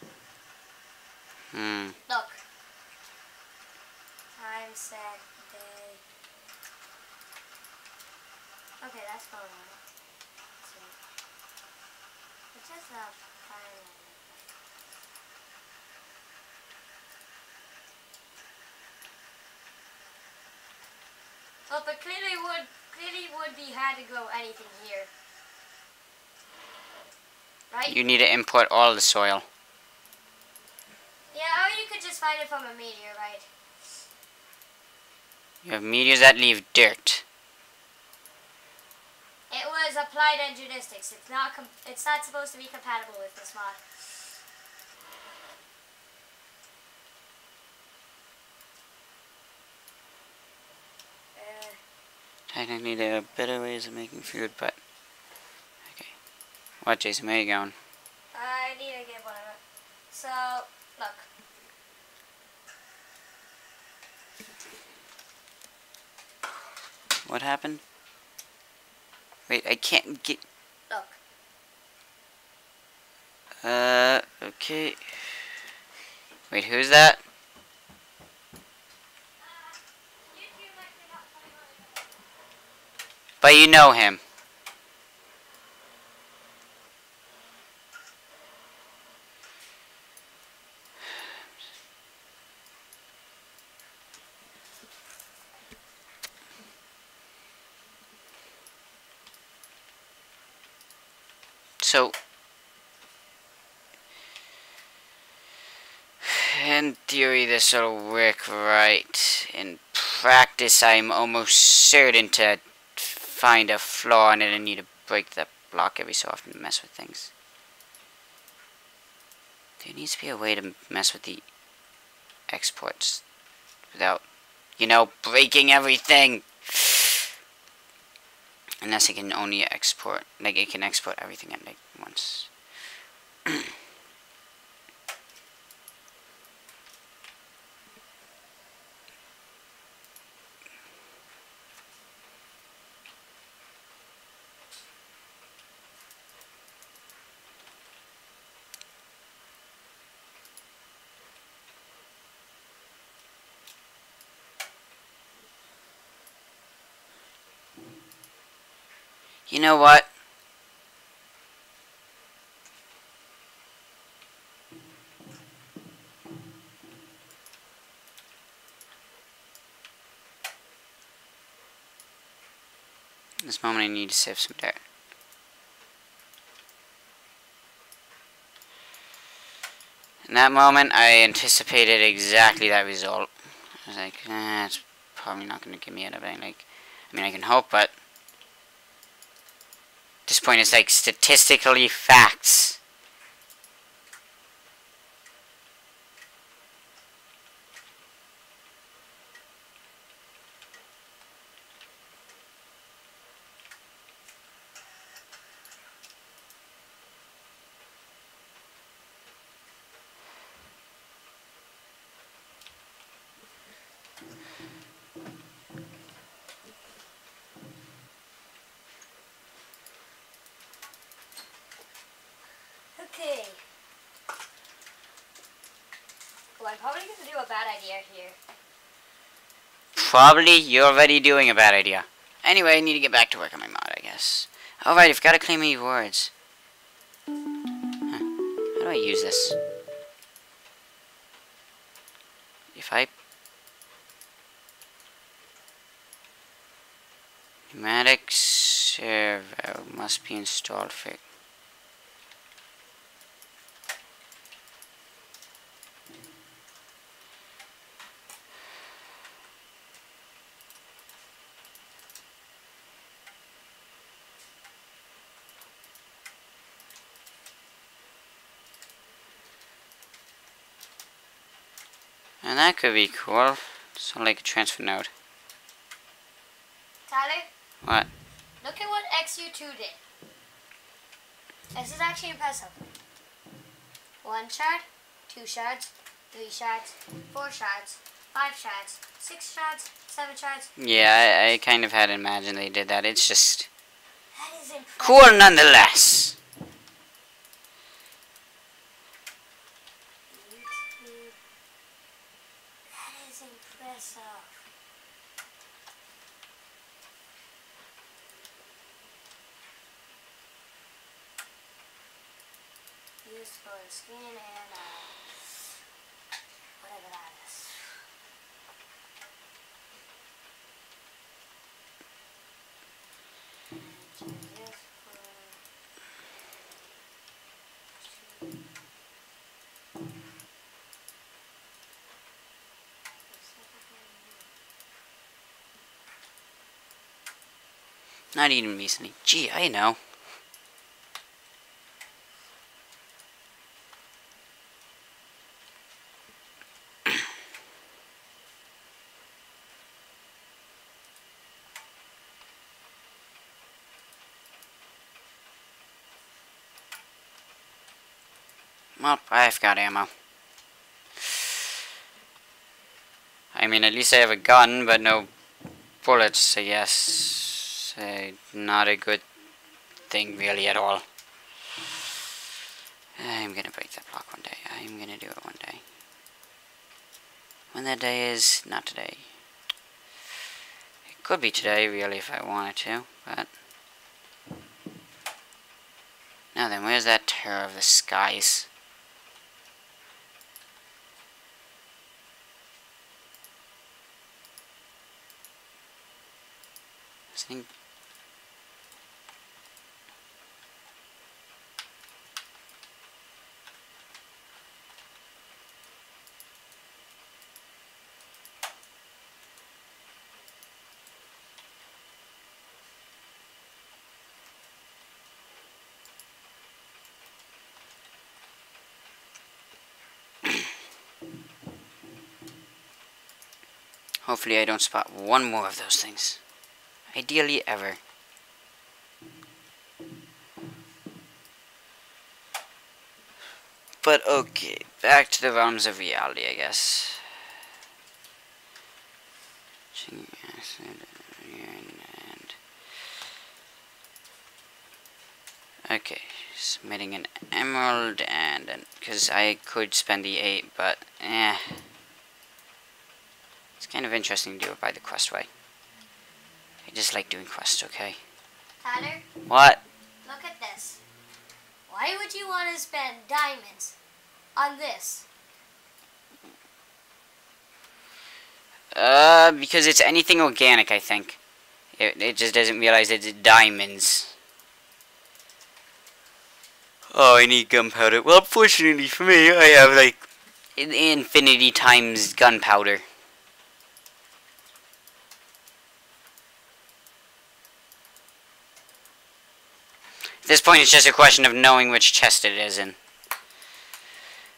Look. Time, set, day. Okay, that's going on. Let's see. It's just a file. Well, but clearly would be had to grow anything here. Right? You need to import all the soil. Yeah, or you could just find it from a meteor, right? You have meteors that leave dirt. It was applied engineeristics. It's not supposed to be compatible with this mod. Technically, there are better ways of making food, but... Okay. What, Jason? Where are you going? I need to get one of it. So, look. What happened? Wait, I can't get... Look. Okay. Wait, who's that? But you know him. So, in theory this will work right. In practice I'm almost certain to find a flaw in it and need to break the block every so often to mess with things. There needs to be a way to mess with the exports without, you know, breaking everything. Unless it can only export, like it can export everything at like once. You know what? This moment I need to save some dirt. In that moment I anticipated exactly that result. I was like, it's probably not going to give me anything. Like, I mean, I can hope, but at this point it's like statistically facts. Okay. Well, I'm probably going to do a bad idea here. Probably you're already doing a bad idea. Anyway, I need to get back to work on my mod, I guess. Alright, I've got to claim my rewards. Huh. How do I use this? If I... Pneumatic servo must be installed for... And that could be cool. So like a transfer node. Tyler, What? look at what XU2 did. This is actually impressive. 1 shard, 2 shards, 3 shards, 4 shards, 5 shards, 6 shards, 7 shards. Yeah, I kind of had imagined they did that. It's just That is impressive. cool nonetheless. YouTube. That is impressive. Used for skin and whatever that is. And this for Not even recently. Gee, I know. Well, I've got ammo. I mean, at least I have a gun, but no bullets, so yes. Not a good thing, really, at all. I'm gonna break that block one day. I'm gonna do it one day. When that day is, not today. It could be today, really, if I wanted to, but... Now then, where's that terror of the skies? This thing... Hopefully I don't spot one more of those things. Ideally ever. But okay, back to the realms of reality, I guess. Okay, submitting an emerald and because I could spend the 8, but it's kind of interesting to do it by the quest way. I just like doing quests, okay? Tyler, What? look at this. Why would you want to spend diamonds on this? Because it's anything organic, I think. It just doesn't realize it's diamonds. Oh, I need gunpowder. Well, fortunately for me, I have, like, infinity times gunpowder. this point, it's just a question of knowing which chest it is in.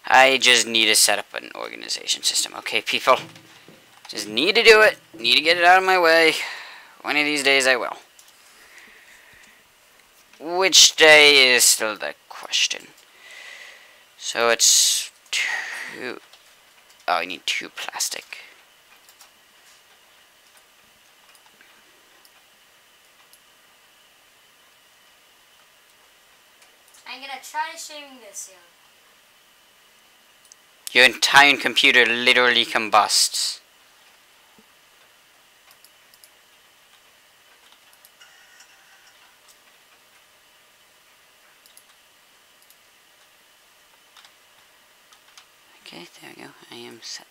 I just need to set up an organization system, okay, people? Just need to do it. Need to get it out of my way. One of these days I will. Which day is still the question. So it's 2... Oh, I need 2 plastic. I'm gonna try streaming this soon. Your entire computer literally combusts. Okay, there we go. I am set.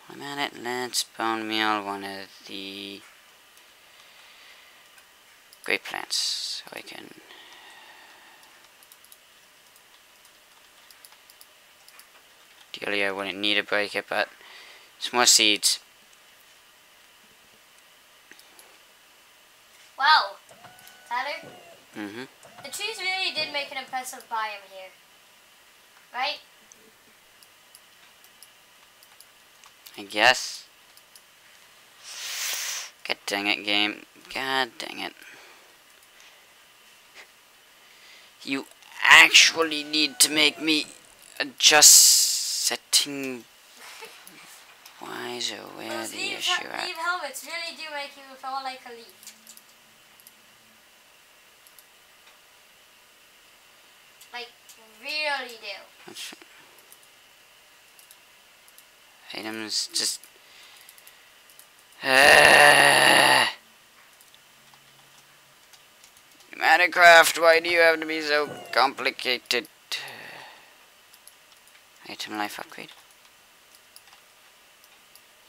While I'm at it, let's bone meal one of the grape plants so I can... Ideally, I wouldn't need to break it, but it's more seeds. Wow, Tyler, Mm-hmm. the trees really did make an impressive biome here, right? I guess. God dang it, game. God dang it. You actually need to make me adjust setting wise or where Those the leaf issue at. helmets really do make you feel like a leaf. Like, really do. Items just... Minecraft, why do you have to be so complicated? Item life upgrade.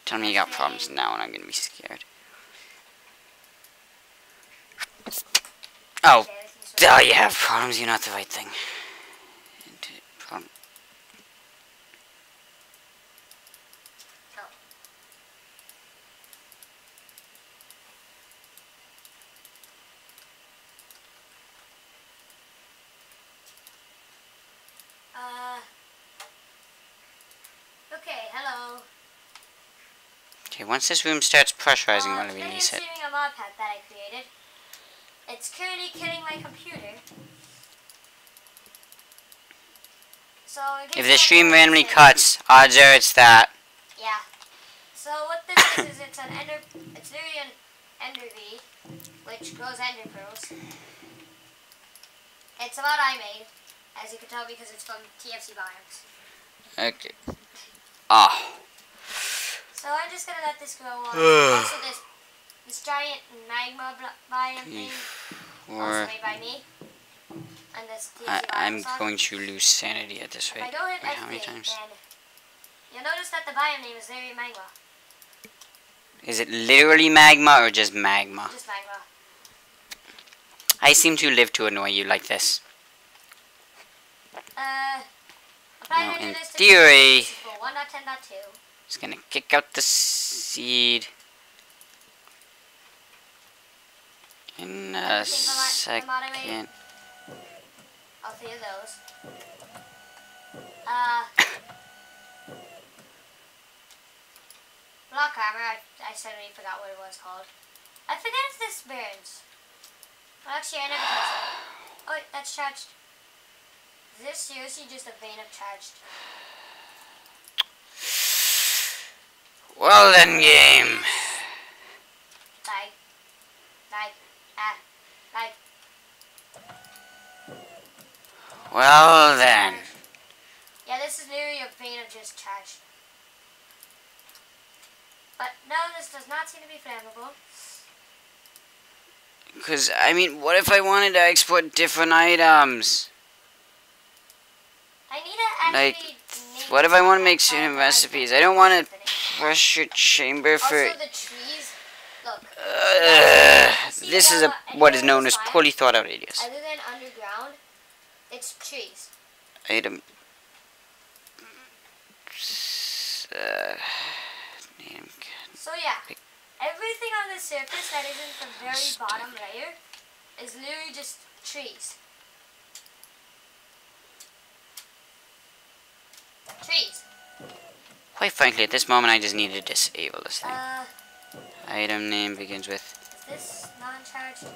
Tell me you got problems now and I'm gonna be scared. Oh, duh, you have problems, you're not the right thing. Problem. Okay, hello. Okay, once this room starts pressurizing, I'm gonna Today I'm release it. streaming a mod pack that I created. It's currently killing my computer. So in case If you the don't stream know what randomly this is- cuts, odds are it's that. Yeah. So what this is it's literally an ender V, which grows ender pearls. It's a mod I made, as you can tell because it's from TFC Biomes. Okay. Ah. So I'm just gonna let this go on. Also this giant magma biome thing, also Or made by me. And this TFC I'm Biomes going to lose sanity at this If rate. I go hit Wait, how many F8, times? then you'll notice that the biome name is literally magma. Is it literally magma or just magma? Just magma. I seem to live to annoy you like this. I'm probably No, gonna do in this to theory, 1.10.2. it's gonna kick out the seed in a second. All 3 of those. Block armor, I suddenly forgot what it was called. I forget if this burns. Well, actually, I never touched it. Oh, wait, that's charged. Is this seriously just a vein of charged? Well then, game. Like. Well then. Yeah, this is literally a vein of just charged. But no, this does not seem to be flammable. Because, I mean, what if I wanted to export different items? I need to Like, actually... what if I want to make certain recipes? I don't want a pressure chamber for... Also, the trees... Look. This is what is known as poorly thought out ideas. Other than underground, it's trees. Item... name... So yeah, everything on the surface that isn't the very bottom layer is literally just trees. Trees. Quite frankly, at this moment, I just need to disable this thing. Uh, Item name begins with... is this non-charged?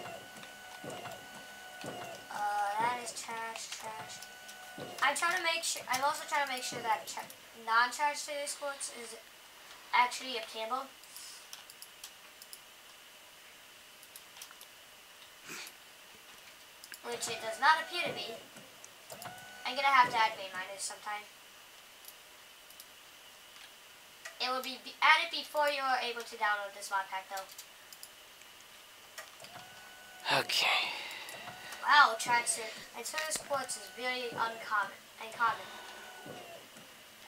That is charged. I'm trying to make sure. I'm also trying to make sure that non-charged tennis courts is actually obtainable. Which it does not appear to be. I'm gonna have to add main miners sometime. It will be added before you are able to download this mod pack, though. Okay. Wow, tracksuit and tennis courts is really uncommon.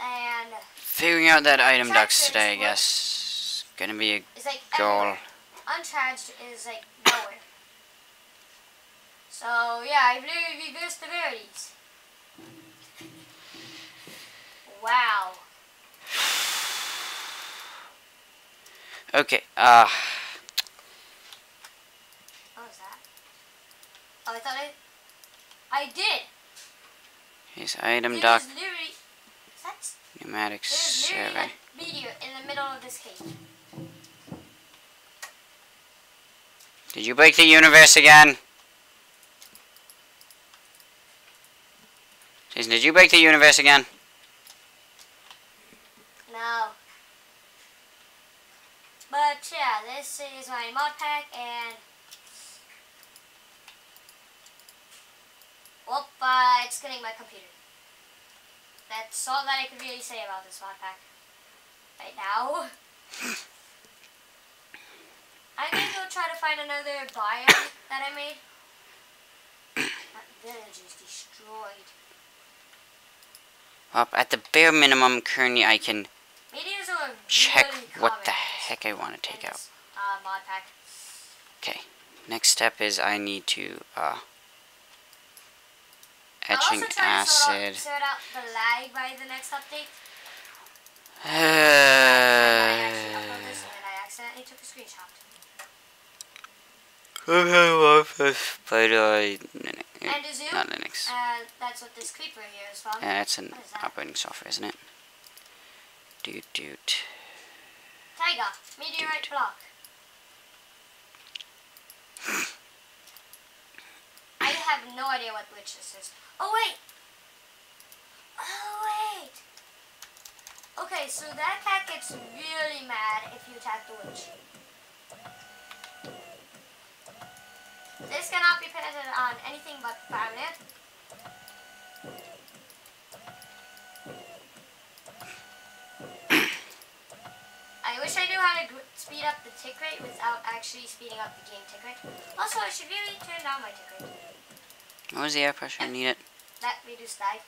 And Figuring out that item Track ducts search today, I works. guess. Gonna be a it's like goal. everywhere. Uncharged is like nowhere. So yeah, I've literally reversed the rarities. Wow. Okay, What was that? Oh, I thought I did. here's item There's duct, literally that's pneumatic there's literally survey. a meteor in the middle of this cave. Did you break the universe again? Jason, did you break the universe again? No. But yeah, this is my mod pack and whoop, it's getting my computer. That's all that I can really say about this mod pack right now. I'm gonna go try to find another biome that I made. That village is destroyed. Well, at the bare minimum, currently I can Meteors are check really what common the in this- heck I want to in take out. this, mod pack. Okay, next step is I need to, I'll etching also try acid. to sort out the lag by the next update. I actually uploaded this and I accidentally took a screenshot. But And a zoom. not Linux. That's what this creeper here is from. Yeah, it's an What is that? operating software, isn't it? Doot. Taiga, meteorite block. I have no idea what witch this is. Oh wait! Okay, so that cat gets really mad if you attack the witch. This cannot be planted on anything but farmland. I wish I knew how to speed up the tick rate without actually speeding up the game tick rate. Also, I should really turn down my tick rate. What was the air pressure? I need it. That reduced lag.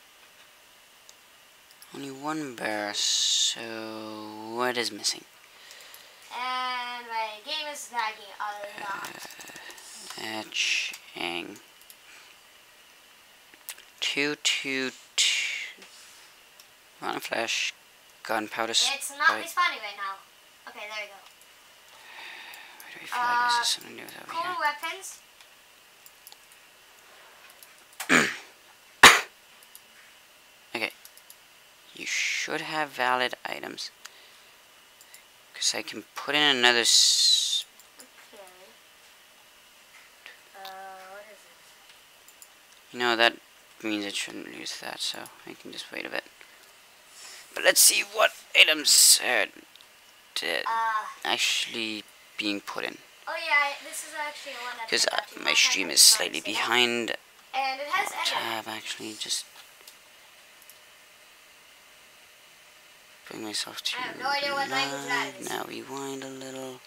Only one bear, so what is missing? And my game is lagging a lot. Etching. 222. Mountain flash. Gunpowder. It's not responding right now. Okay, there we go. Where do we feel like this is something new over Cool here? weapons. Okay. You should have valid items. Because I can put in another... Okay. What is it? You know, that means it shouldn't use that, so I can just wait a bit. But let's see what items are actually being put in. Oh yeah, this is actually one that. Because my stream is slightly behind. And it has editing. Tab, actually, just bring myself to I have no idea what language that is. Now rewind a little.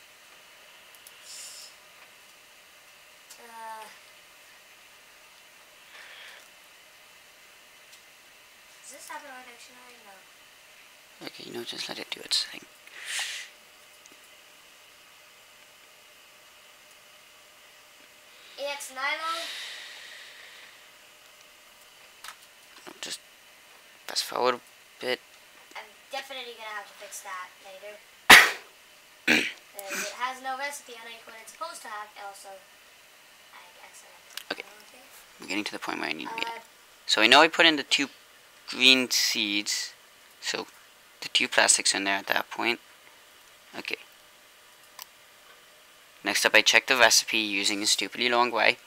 Does this have an art dictionary? No. Okay, you know, just let it do its thing. EX nylon. Just fast forward a bit. I'm definitely gonna have to fix that later. Because it has no recipe on it what it's supposed to have. Also Okay. I'm getting to the point where I need to be at. So I know I put in the 2 green seeds. So the 2 plastics in there at that point. Okay. Next up I check the recipe using a stupidly long way.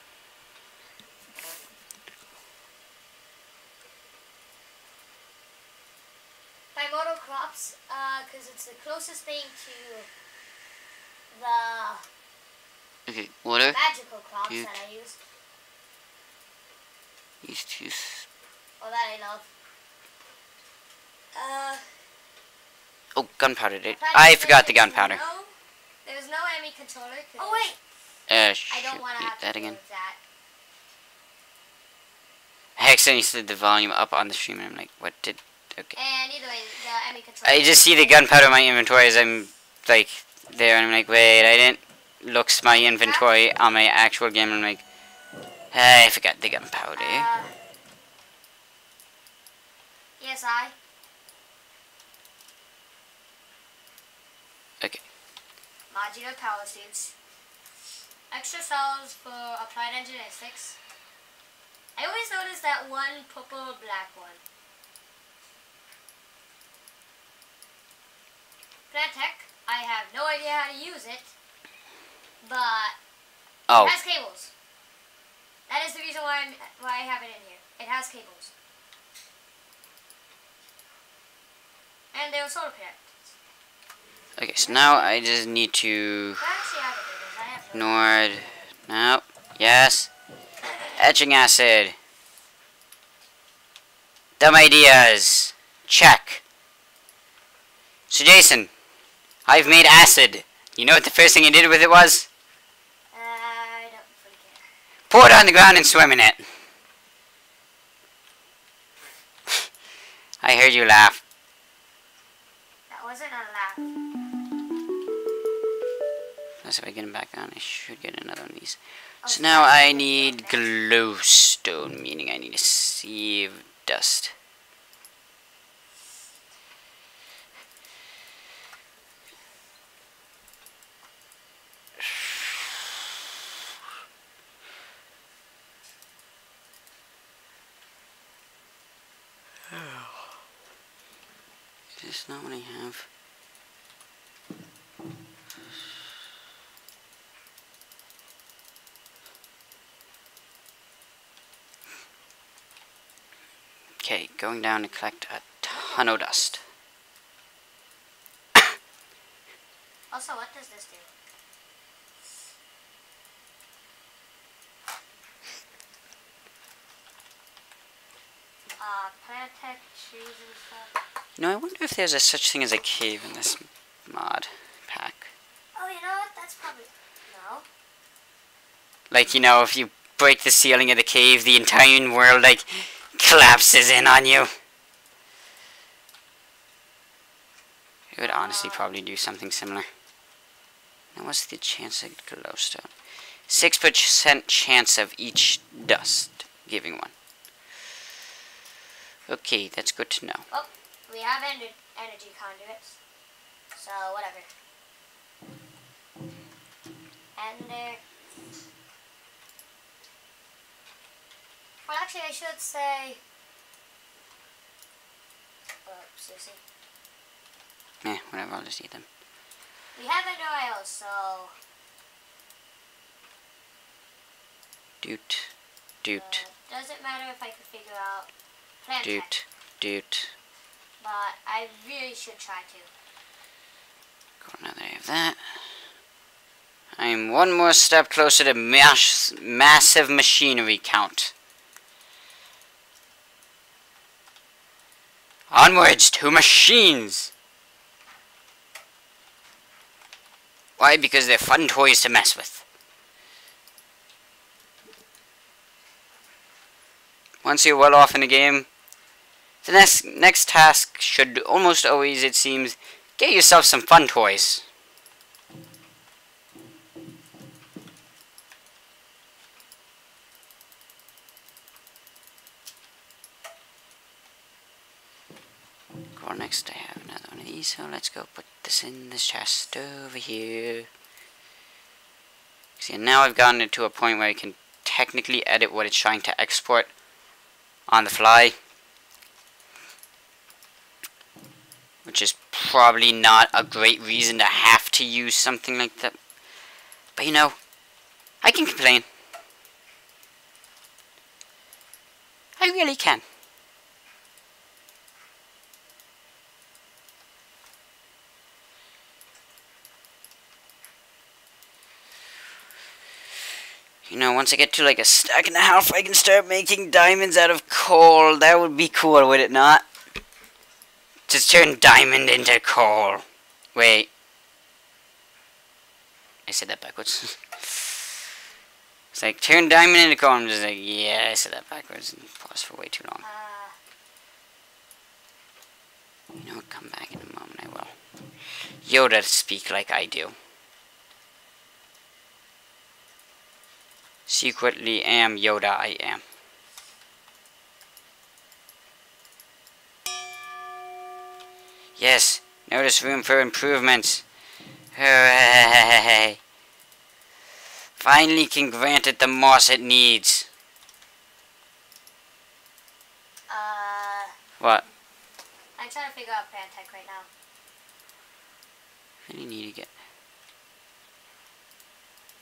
Bimodal crops, because it's the closest thing to the Okay, water. magical crops Dude. that I use. These 2. Or that I love. Oh, gunpowder. I forgot the gunpowder. There's no enemy controller. Oh wait. I don't want to have that to again. deal with that. I accidentally slid the volume up on the stream and I'm like, what did... Okay. And either way, the enemy controller. I just see the gunpowder in my inventory as I'm, like, there and I'm like, wait, I didn't look my inventory on my actual game and I'm like, I forgot the gunpowder. Yes, I. Okay. Modular power suits. Extra cells for applied engineeristics. I always notice that one purple black one. Plant tech. I have no idea how to use it, but Oh. it has cables. That is the reason why I have it in here. It has cables. And there are solar panels. Okay, so now I just need to... I actually have it. I have Nord. No. Yes. Etching acid. Dumb ideas. Check. So Jason, I've made acid. You know what the first thing you did with it was? I don't really care. Pour it on the ground and swim in it. I heard you laugh. That wasn't a laugh. Unless if I get him back on, I should get another one of these. So now I need glowstone, meaning I need a sea of dust. Is this not what I have? Okay, going down to collect a ton of dust. Also, what does this do? Plant tech, trees and stuff. You know, I wonder if there's a such thing as a cave in this mod pack. Oh, you know what? That's probably... No. Like, you know, if you break the ceiling of the cave, the entire world, like, collapses in on you. It would honestly probably do something similar. Now, what's the chance of glowstone? 6% chance of each dust giving one. Okay, that's good to know. Oh, we have energy conduits. So, whatever. And there... Well, actually, I should say... seriously. Whatever, I'll just eat them. We have ender oils, so... Doot. Doesn't matter if I could figure out plant tech, Doot. but I really should try to. Got another of that. I'm one more step closer to massive machinery count. Onwards to machines! Why? Because they're fun toys to mess with. Once you're well off in the game, the next task should almost always, it seems, get yourself some fun toys. Well, next I have another one of these, so let's go put this in this chest over here. See, now I've gotten it to a point where I can technically edit what it's trying to export on the fly, which is probably not a great reason to have to use something like that. But you know, I can complain. I really can. You know, once I get to like a stack and a half, I can start making diamonds out of coal. That would be cool, would it not? Just turn diamond into coal. Wait. I said that backwards. It's like, turn diamond into coal. I'm just like, yeah, I said that backwards and paused for way too long. You know what, come back in a moment, I will. Yoda speak like I do. Secretly am Yoda, I am. Yes, notice room for improvements. Hooray! Finally can grant it the moss it needs. What? I'm trying to figure out Pantech right now. I really need to get...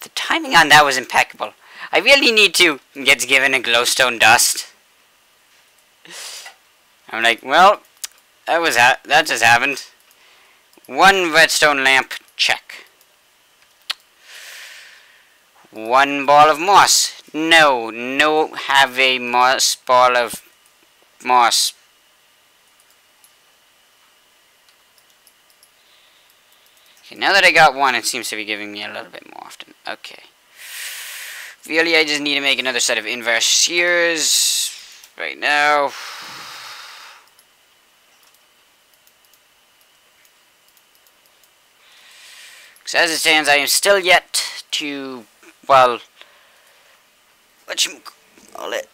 The timing on that was impeccable. I really need to get given a glowstone dust. I'm like, well, that just happened. One redstone lamp, check. One ball of moss. No, have a moss ball of moss. Okay, now that I got one, it seems to be giving me a little bit more often. Okay. Really, I just need to make another set of inverse shears right now. Because as it stands, I am still yet to, well, whatchamacallit,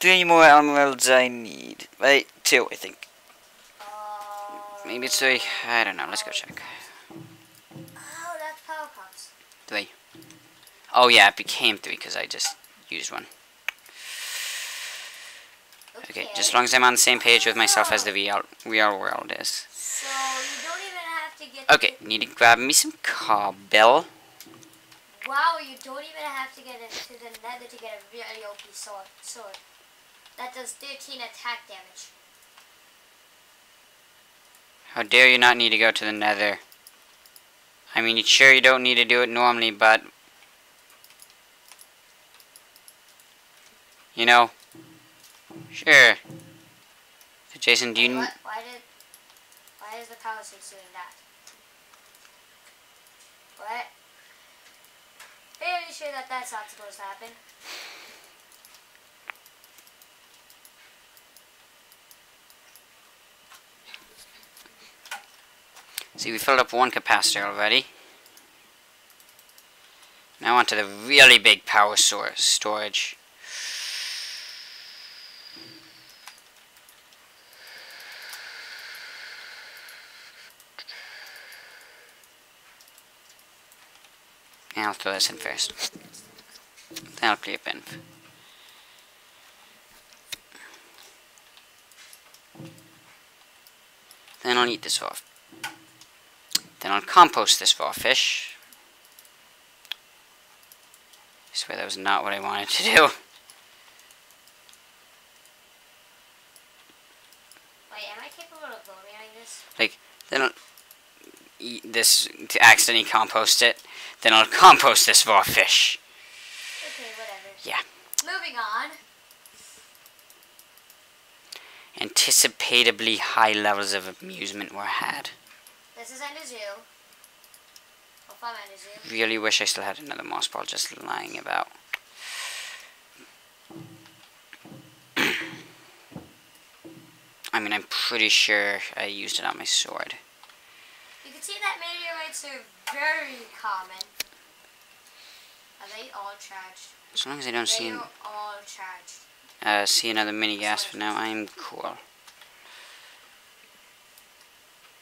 three more emeralds I need. Right, 2, I think. Maybe it's 3. I don't know. Let's go check. Oh, that's power pops. 3. Oh yeah, it became 3 because I just used one. Okay, just as long as I'm on the same page with myself as the real world is. So you don't even have to get. Okay, need to grab me some cobble. Wow, you don't even have to get into the nether to get a really OP sword. That does 13 attack damage. How dare you not need to go to the nether? I mean, sure you don't need to do it normally, but... You know... Sure. So Jason, do you... Why is the power switch doing that? What? Are you sure that that's not supposed to happen? See, we filled up one capacitor already. Now onto the really big power source storage. Yeah, I'll throw this in first. Then I'll clear bin. Then I'll eat this off. Then I'll compost this raw fish. I swear that was not what I wanted to do. Wait, am I capable of bone-mealing this? Like, then I'll eat this to accidentally compost it. Then I'll compost this raw fish. Okay, whatever. Yeah. Moving on. Anticipatably high levels of amusement were had. This is Ender Zoo. Hope I'm Ender Zoo. Really wish I still had another moss ball just lying about. I mean, I'm pretty sure I used it on my sword. You can see that meteorites are very common. Are they all charged? As long as I don't They are all charged. see another mini gas for now, I'm cool.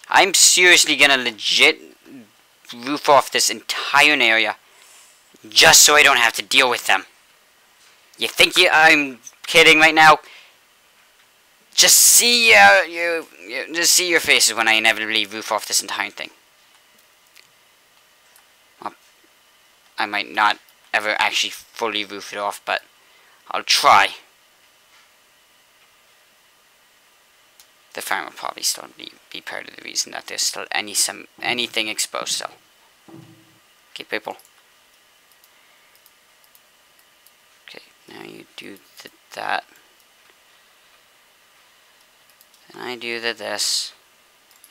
I'm seriously gonna legit roof off this entire entire area just so I don't have to deal with them. You think I'm kidding right now? Just see just see your faces when I inevitably roof off this entire thing. Well, I might not ever actually fully roof it off, but I'll try. The farm will probably still be part of the reason that there's still anything exposed. So, okay, people. Okay, now you do that. Then I do this.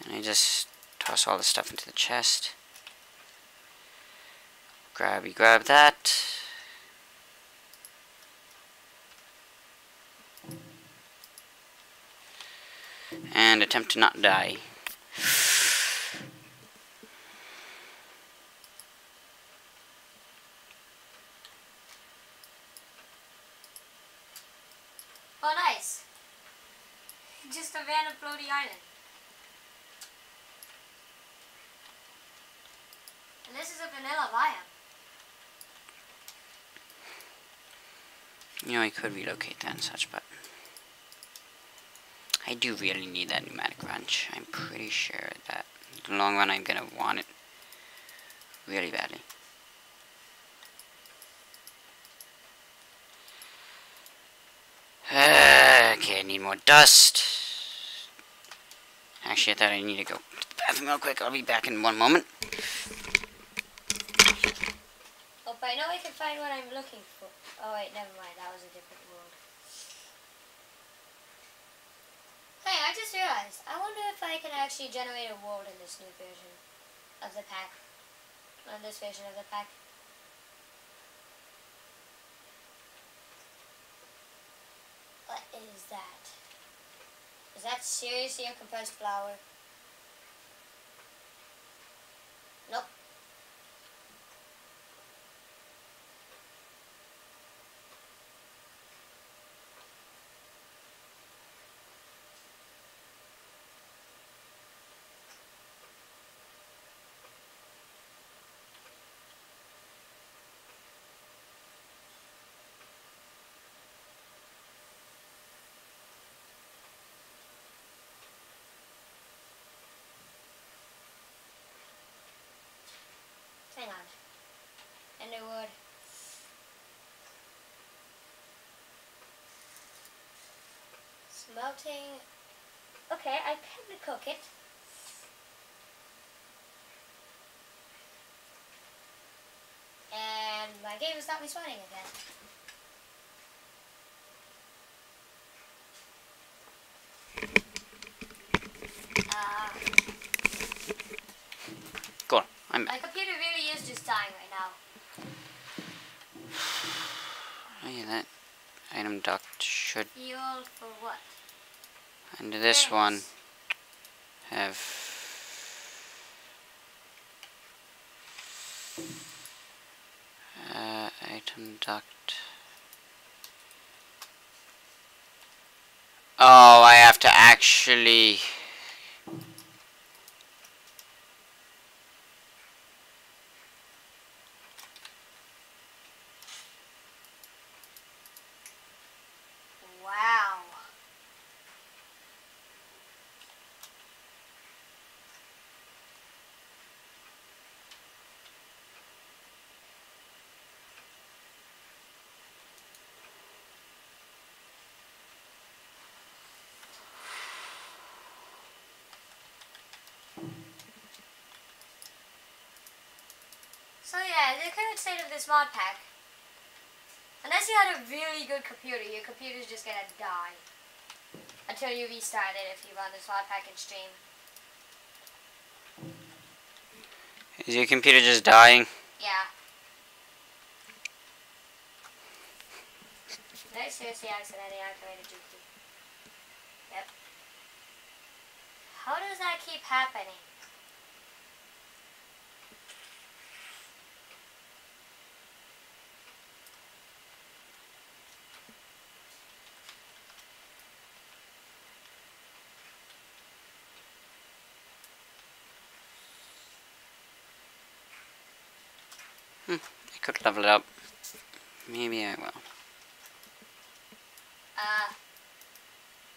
And I just toss all the stuff into the chest. Grab that. And attempt to not die. Oh, nice. Just a random floaty island. And this is a vanilla biome. You know, I could relocate that and such, but I do really need that pneumatic wrench. I'm pretty sure that in the long run I'm gonna want it really badly. Okay, I need more dust. Actually, I thought I need to go to the bathroom real quick. I'll be back in one moment. Oh, but I know I can find what I'm looking for. Oh wait, never mind. That was a different world. Hey, I just realized. I wonder if I can actually generate a world in this new version of the pack. On this version of the pack. What is that? Is that seriously a compressed flower? Nope. Hang on. Enderwood. Smelting. Okay, I can cook it. And my game will stop me spawning again. Cool. I'm My back. computer really is just dying right now. Oh yeah, that item duct should, Fuel for what? under this Thanks. one, have item duct. Oh, I have to actually. Wow. So yeah, the current state of this mod pack, unless you had a really good computer, your computer's just gonna die. Until you restart it if you run this mod pack in stream. Is your computer just dying? Yeah. Did I seriously accidentally activated Juki? Yep. How does that keep happening? I could level it up. Maybe I will.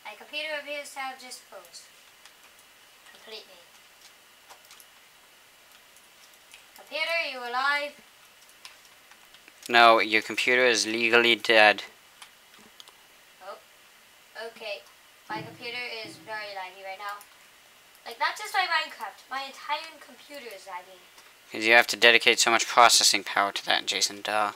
My computer appears to have just froze. Completely. Computer, are you alive? No, your computer is legally dead. Oh, okay. My computer is very laggy right now. Like, not just my Minecraft, my entire computer is lagging. Because you have to dedicate so much processing power to that, Jason. Duh.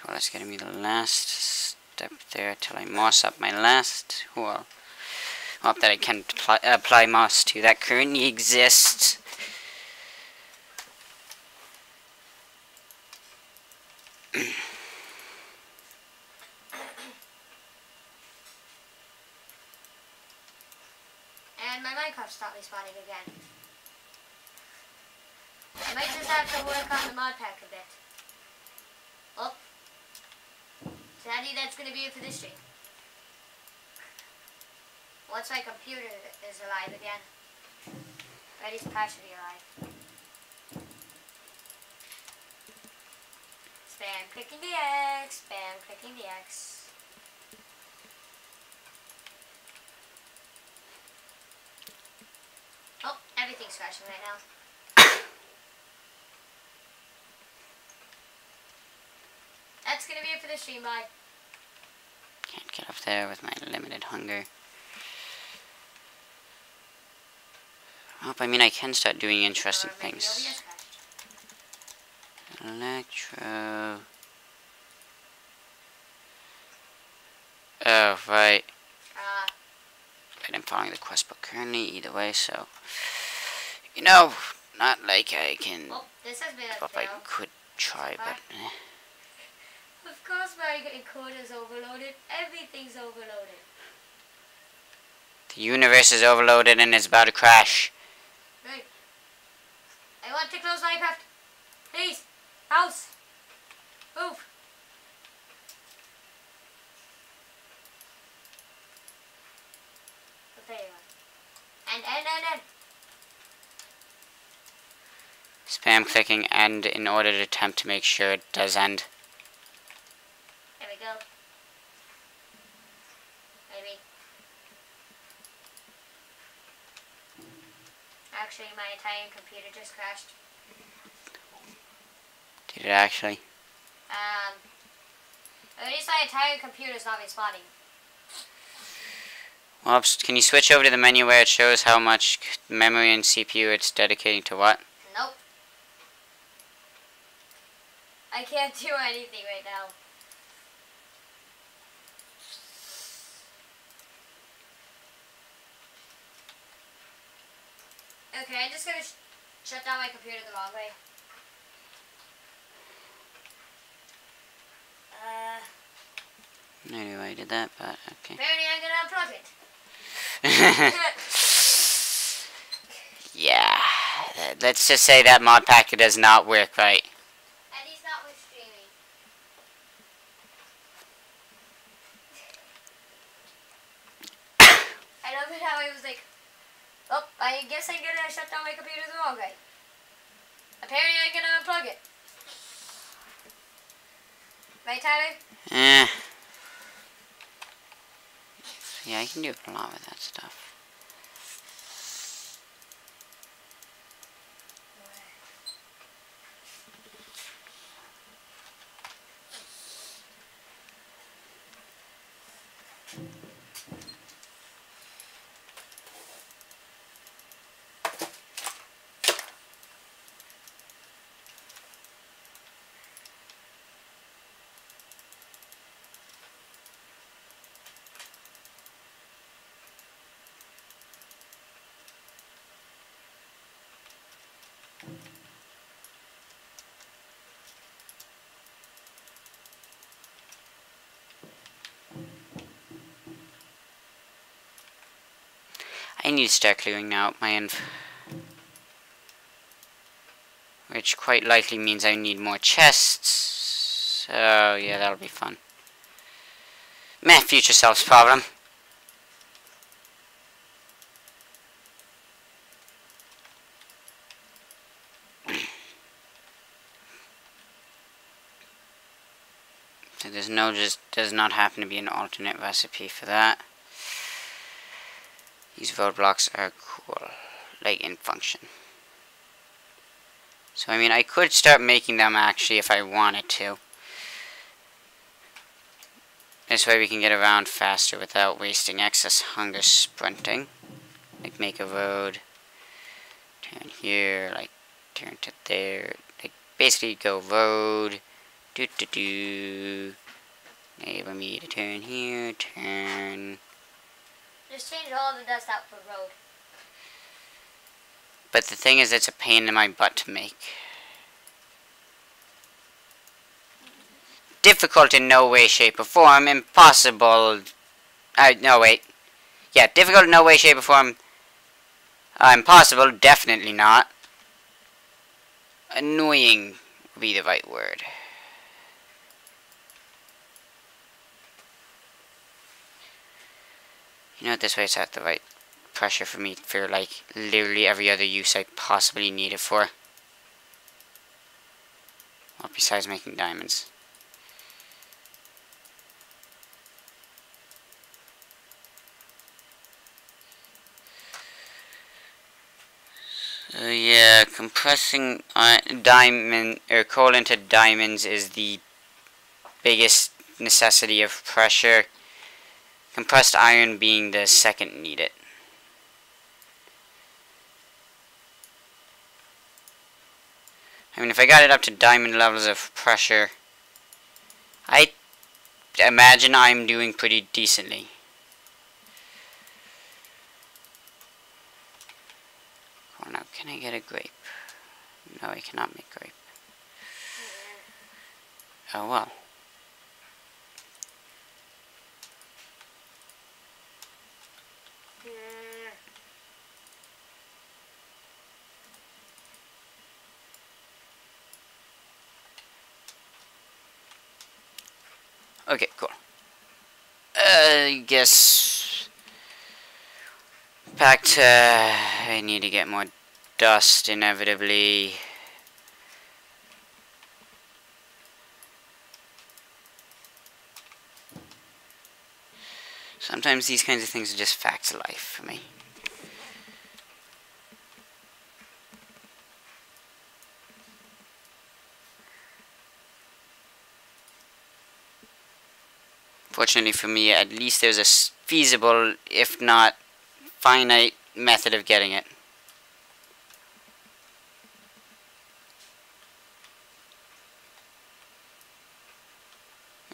Well, that's getting me the last step there till I moss up my last. Well, hope that I can apply moss to that currently exists. And my Minecraft stopped respawning again. I might just have to work on the mod pack a bit. Oh. Sadly, that's going to be it for this stream. Once my computer is alive again. Or at least partially alive. Spam clicking the X. Spam clicking the X. Oh, everything's crashing right now. That's gonna be it for the stream, bye. Can't get up there with my limited hunger. Oh, I mean, I can start doing interesting things. Electro. Oh, right. I'm following the quest book currently, either way, so. You know, not like I can. Oh, this has been a Well, fail. I could try, but. Of course, my encoder is overloaded. Everything's overloaded. The universe is overloaded and it's about to crash. Right. I want to close Minecraft. Please. House. Move. Oh, there you are. And. Spam clicking end in order to attempt to make sure it does end. There we go. Maybe. Actually, my entire computer just crashed. Did it actually? At least my entire computer is not responding. Well, can you switch over to the menu where it shows how much memory and CPU it's dedicating to what? Nope. I can't do anything right now. Okay, I'm just gonna shut down my computer the wrong way. I knew I did that, but okay. Apparently I'm gonna unplug it. Yeah, let's just say that mod pack does not work right. At least not with streaming. I love it how I was like, oh, I guess I'm gonna shut down my computer the wrong way. Apparently I'm gonna unplug it. Right, Tyler? Yeah, I can do a lot with that stuff. I need to start clearing out my inf. Which quite likely means I need more chests. So, yeah, that'll be fun. Meh, future self's problem. no, just does not happen to be an alternate recipe for that. These roadblocks are cool, like in function. So I mean, I could start making them actually if I wanted to. This way we can get around faster without wasting excess hunger sprinting. Like make a road, turn here, like turn to there, like basically go road, enable me to turn here, turn. Just change all the dust out for road. But the thing is, it's a pain in my butt to make. Difficult in no way, shape, or form. Impossible. No, wait. Yeah, difficult in no way, shape, or form. Impossible, definitely not. Annoying would be the right word. You know what, this way it's at the right pressure for me for, like, literally every other use I possibly need it for. Well, besides making diamonds. So yeah, compressing diamond or coal into diamonds is the biggest necessity of pressure. Compressed iron being the second needed. I mean, if I got it up to diamond levels of pressure, I imagine I'm doing pretty decently. Oh no, can I get a grape? No, I cannot make grape. Oh well. Okay, cool. I guess back to I need to get more dust inevitably. Sometimes these kinds of things are just facts of life for me. Fortunately for me, at least there's a feasible, if not finite, method of getting it.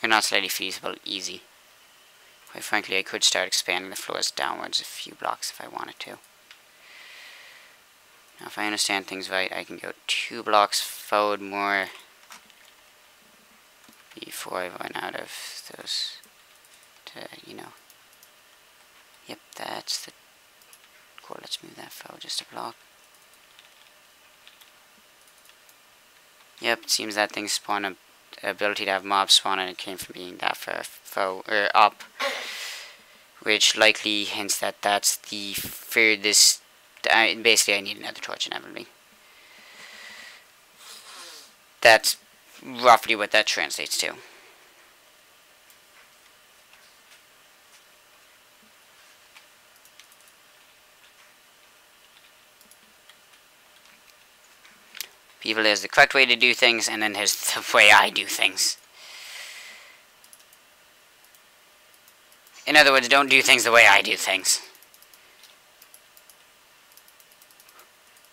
Or not slightly feasible, easy. Quite frankly, I could start expanding the floors downwards a few blocks if I wanted to. Now, if I understand things right, I can go 2 blocks forward more before I run out of those to, you know. Yep, that's the... Cool, let's move that forward just a block. Yep, it seems that thing spawned a ability to have mobs spawn, and it came from being that far up, which likely hints that that's the furthest. Basically, I need another torch inevitably. That's roughly what that translates to. People, there's the correct way to do things, and then there's the way I do things. In other words, don't do things the way I do things.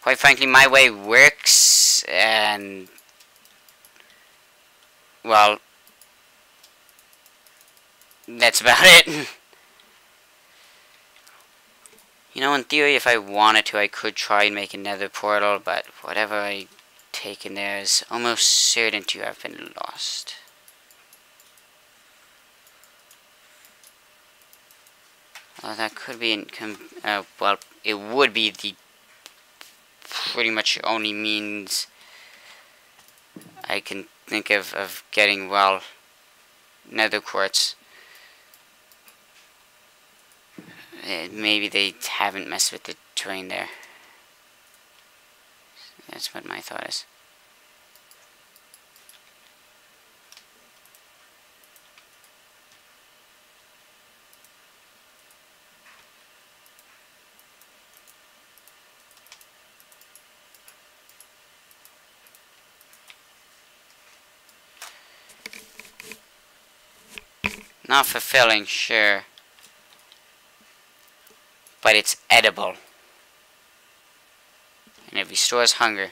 Quite frankly, my way works, and... well... that's about it. You know, in theory, if I wanted to, I could try and make another portal, but whatever I take in there is almost certain to have been lost. Well, that could be well, it would be the pretty much only means I can think of getting, well, nether quartz. Maybe they haven't messed with the terrain there. That's what my thought is. not fulfilling, sure, but it's edible. And it restores hunger.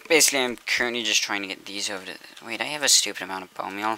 Basically, I'm currently just trying to get these over to... Wait, I have a stupid amount of bone meal.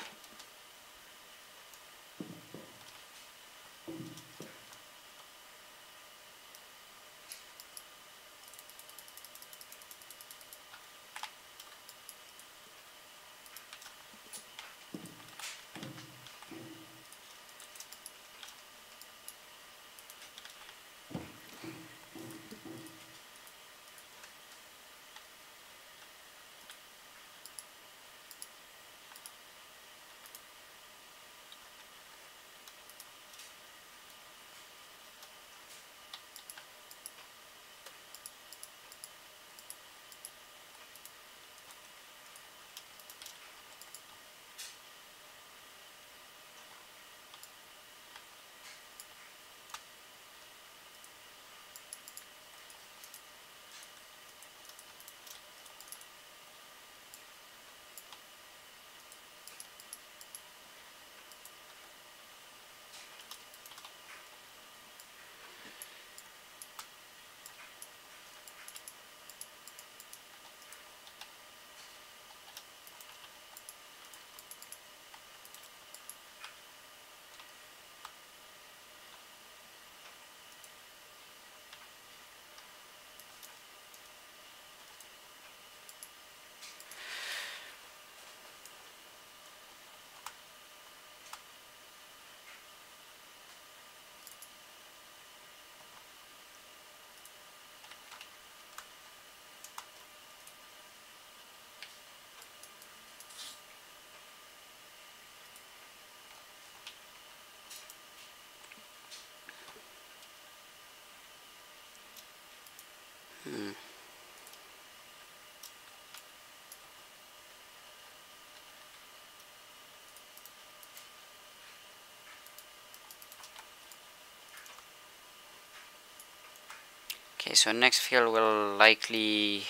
Okay, so next field will likely...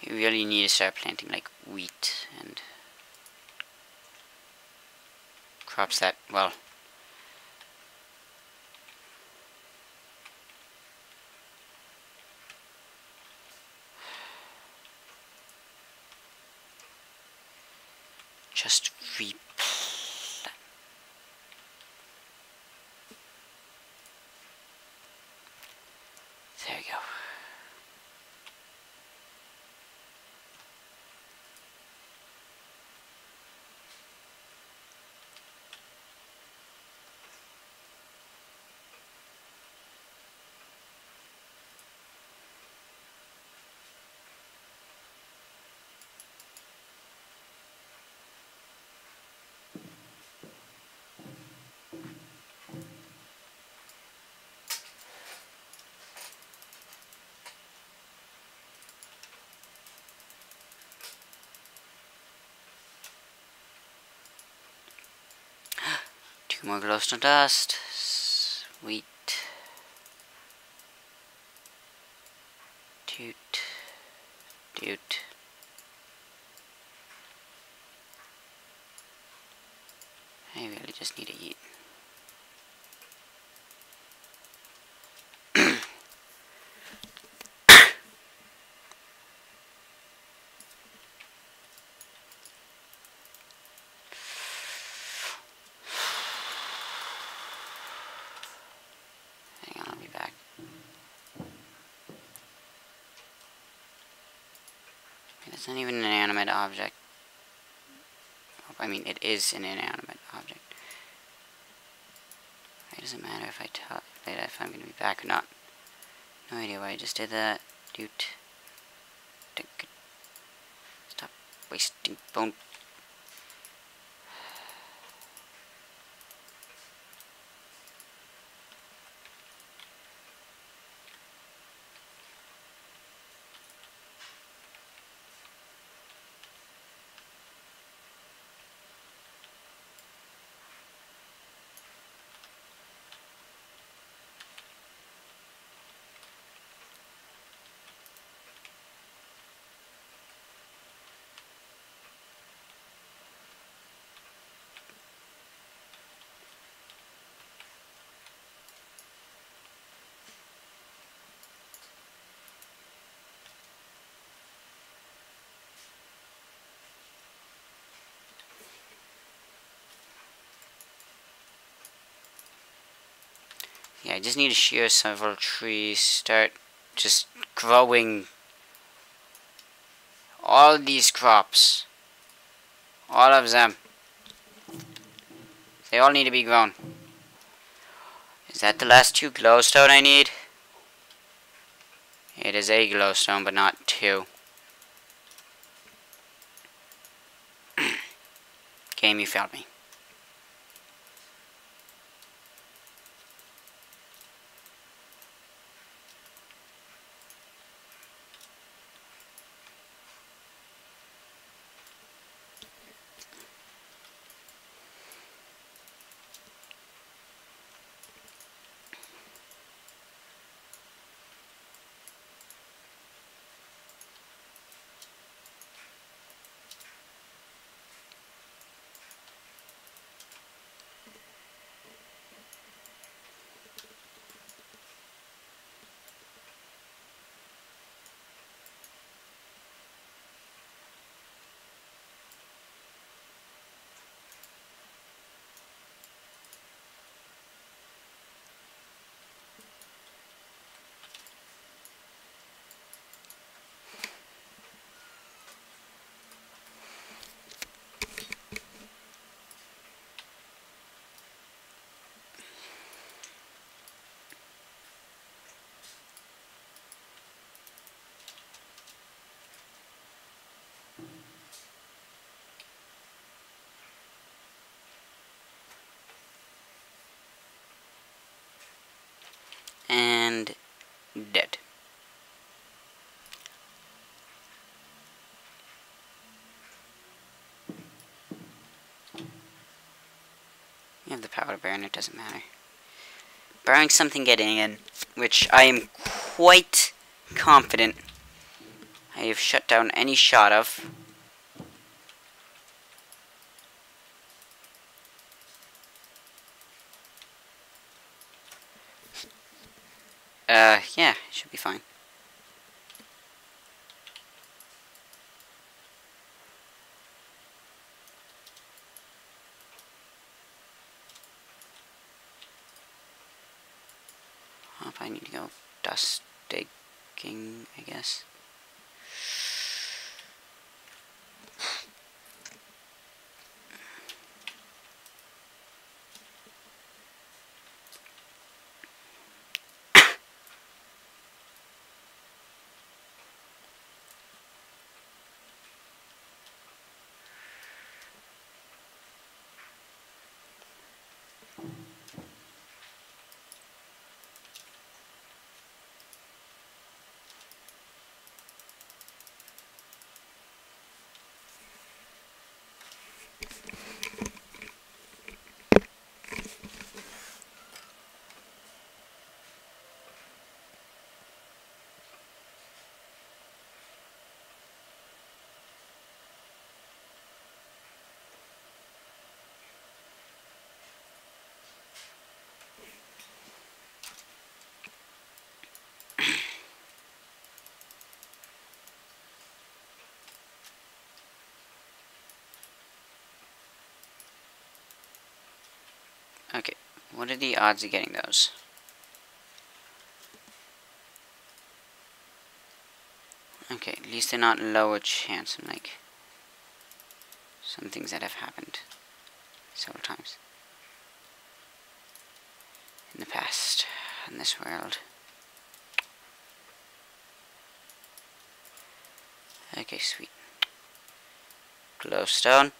You really need to start planting like wheat and crops that, well, just replant. There you go. Two more glowstone dust. Sweet. Toot. Toot. I really just need to eat. Hang on, I'll be back. It's not even an inanimate object. I mean, it is an inanimate object. It doesn't matter if I tell later if I'm going to be back or not. No idea why I just did that. Dude. Stop wasting bone Yeah, I just need to shear several trees, start just growing all these crops. All of them. They all need to be grown. Is that the last 2 glowstone I need? It is a glowstone, but not 2. Game, you failed me. And dead. You have the power to burn, it doesn't matter. Barring something getting in, which I am quite confident I have shut down any shot of. Yeah, it should be fine. Oh, I need to go dust digging, I guess. Okay, what are the odds of getting those? Okay, at least they're not lower chance, unlike some things that have happened several times in the past in this world. Okay, sweet. Glowstone.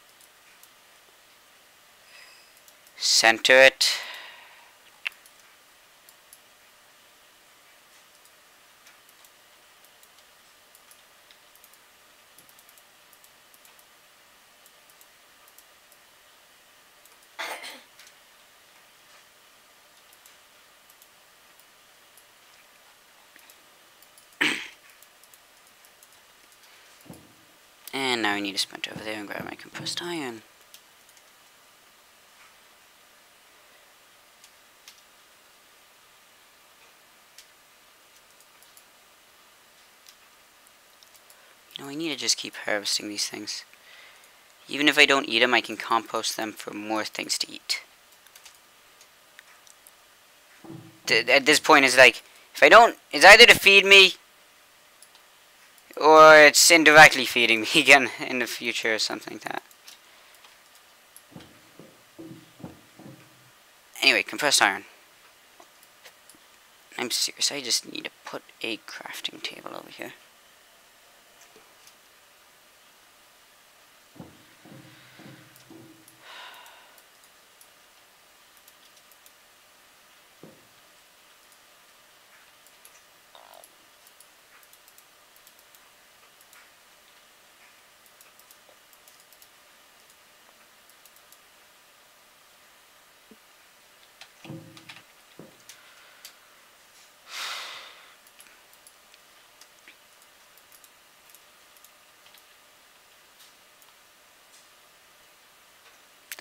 Center it. And now I need to sprint over there and grab my compressed iron. You know, I need to just keep harvesting these things. Even if I don't eat them, I can compost them for more things to eat. at this point is like, if I don't, it's either to feed me, or it's indirectly feeding me again in the future or something like that. Anyway, compressed iron. I'm serious, I just need to put a crafting table over here.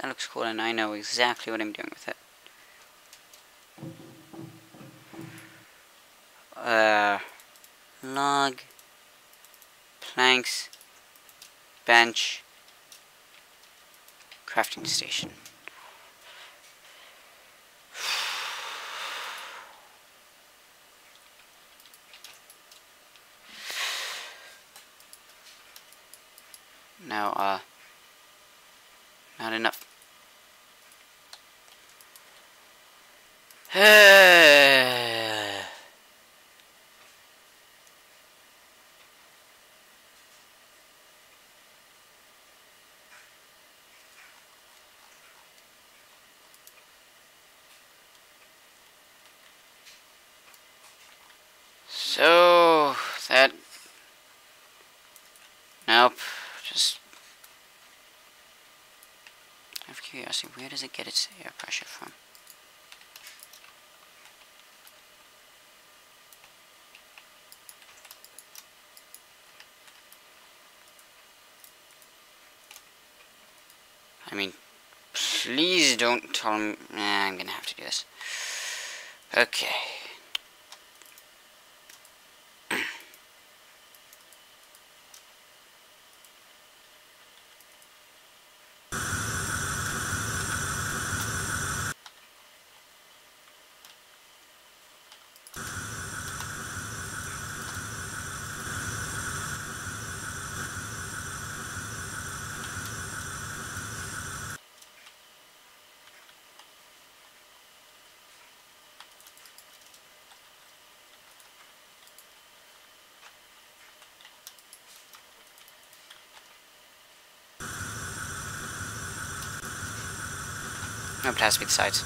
That looks cool, and I know exactly what I'm doing with it. Log, planks, bench, crafting station. Now, not enough. So that, nope, just out of curiosity, where does it get its air pressure from? I mean, please don't tell me. I'm gonna have to do this. Okay. No, it has to be the sides.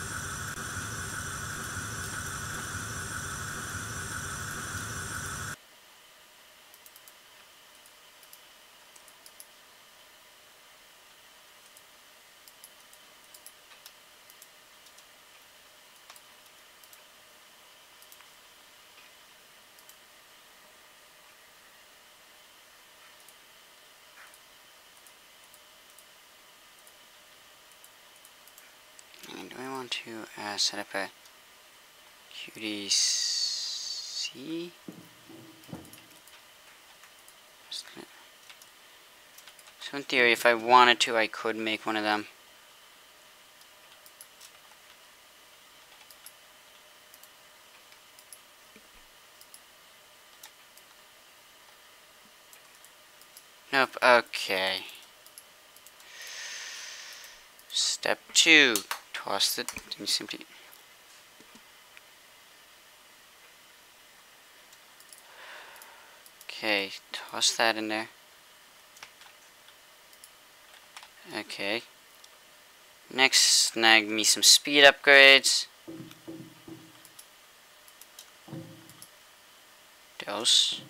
And do I want to set up a QDC? So in theory, if I wanted to, I could make one of them. Nope, okay. Step 2. Toss it, and simply... Okay, toss that in there. Okay. Next, snag me some speed upgrades. Dose.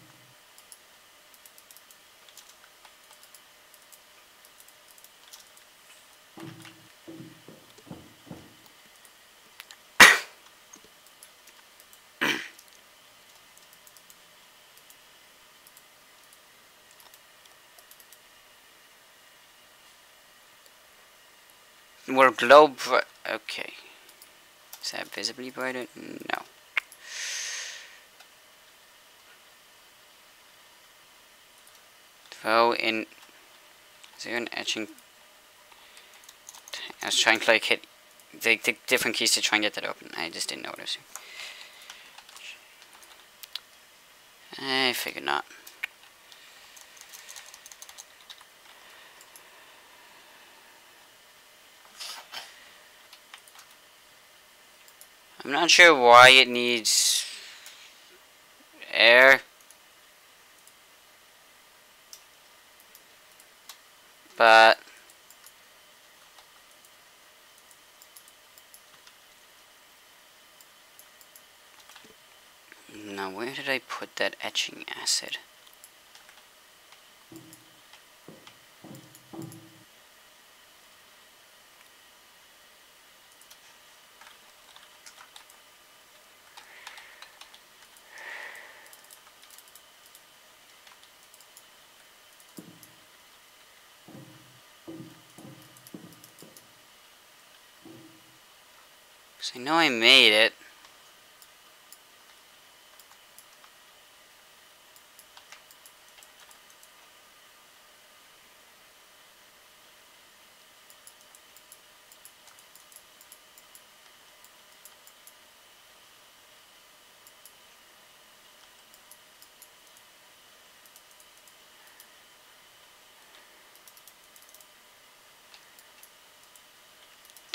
We're globe. Okay. Is that visibly brighter? No. Throw in. Is there an etching? I was trying to like hit the different keys to try and get that open. I just didn't notice. I figured not. I'm not sure why it needs air, but now where did I put that etching acid? I know I made it.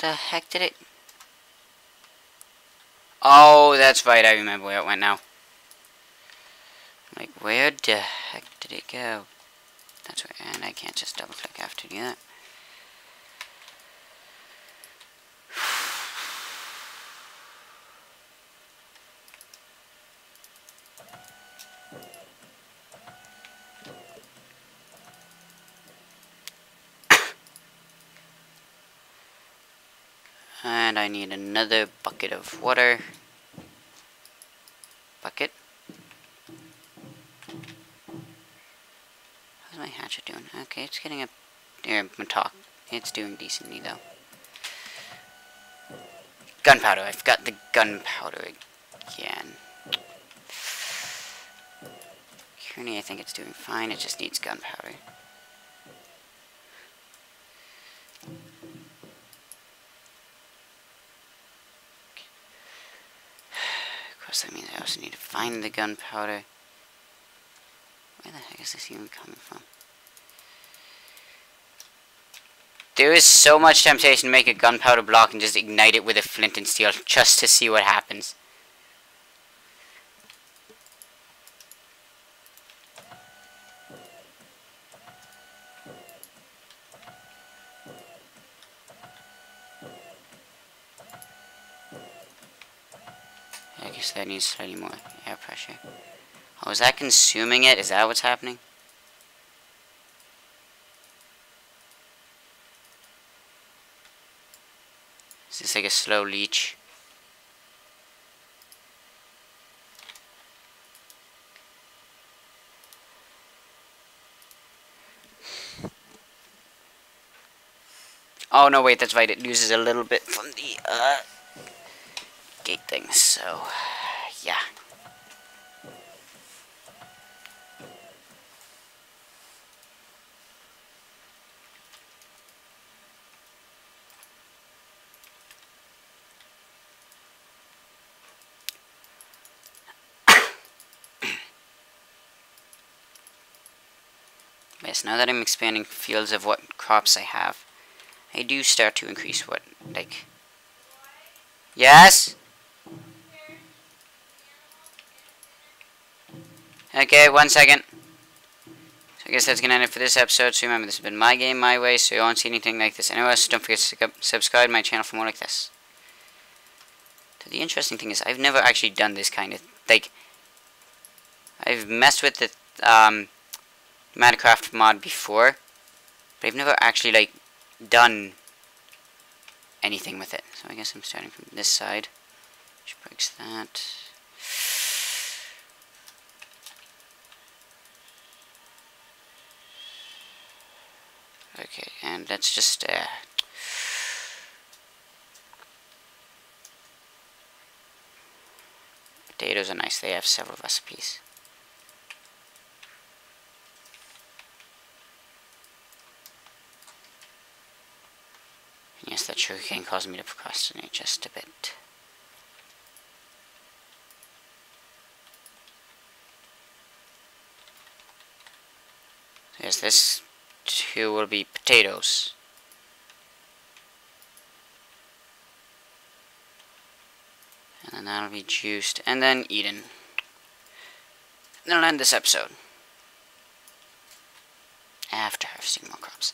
The heck did it? Oh, that's right. I remember where it went now. Like, where the heck did it go? That's right, and I can't just double click after doing that. And I need another bucket of water. Bucket. How's my hatchet doing? Okay, it's getting up near my top. It's doing decently though. Gunpowder. I've got the gunpowder again. Currently I think it's doing fine. It just needs gunpowder. Of course that means I also need to find the gunpowder. Where the heck is this even coming from? There is so much temptation to make a gunpowder block and just ignite it with a flint and steel just to see what happens. I guess that needs slightly more air pressure. Oh, is that consuming it? Is that what's happening? Is this like a slow leach? Oh no, wait, that's right. It loses a little bit from the gate thing. So, yeah. Yes, now that I'm expanding fields of what crops I have, I do start to increase what, like... Yes? Okay, 1 second. So I guess that's gonna end it for this episode. So remember, this has been my game, my way, so you won't see anything like this anywhere. So don't forget to subscribe to my channel for more like this. So the interesting thing is, I've never actually done this kind of, like... I've messed with the, Minecraft mod before, but I've never actually like done anything with it. So I guess I'm starting from this side, which breaks that. Okay, and let's just potatoes are nice. They have several recipes. Yes, that sugar cane caused me to procrastinate just a bit. guess this 2 will be potatoes. And then that'll be juiced and then eaten. Then I'll end this episode. After harvesting more crops.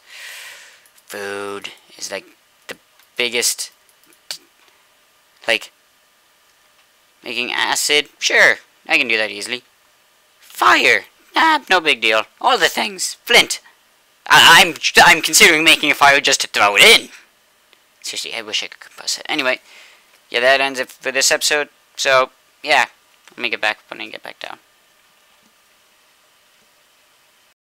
Food is like the biggest, like, making acid, sure, I can do that easily. Fire, nah, no big deal. All the things, flint. I'm considering making a fire just to throw it in. Seriously, I wish I could combust it. Anyway, yeah, that ends it for this episode. So, yeah, let me get back up and get back down.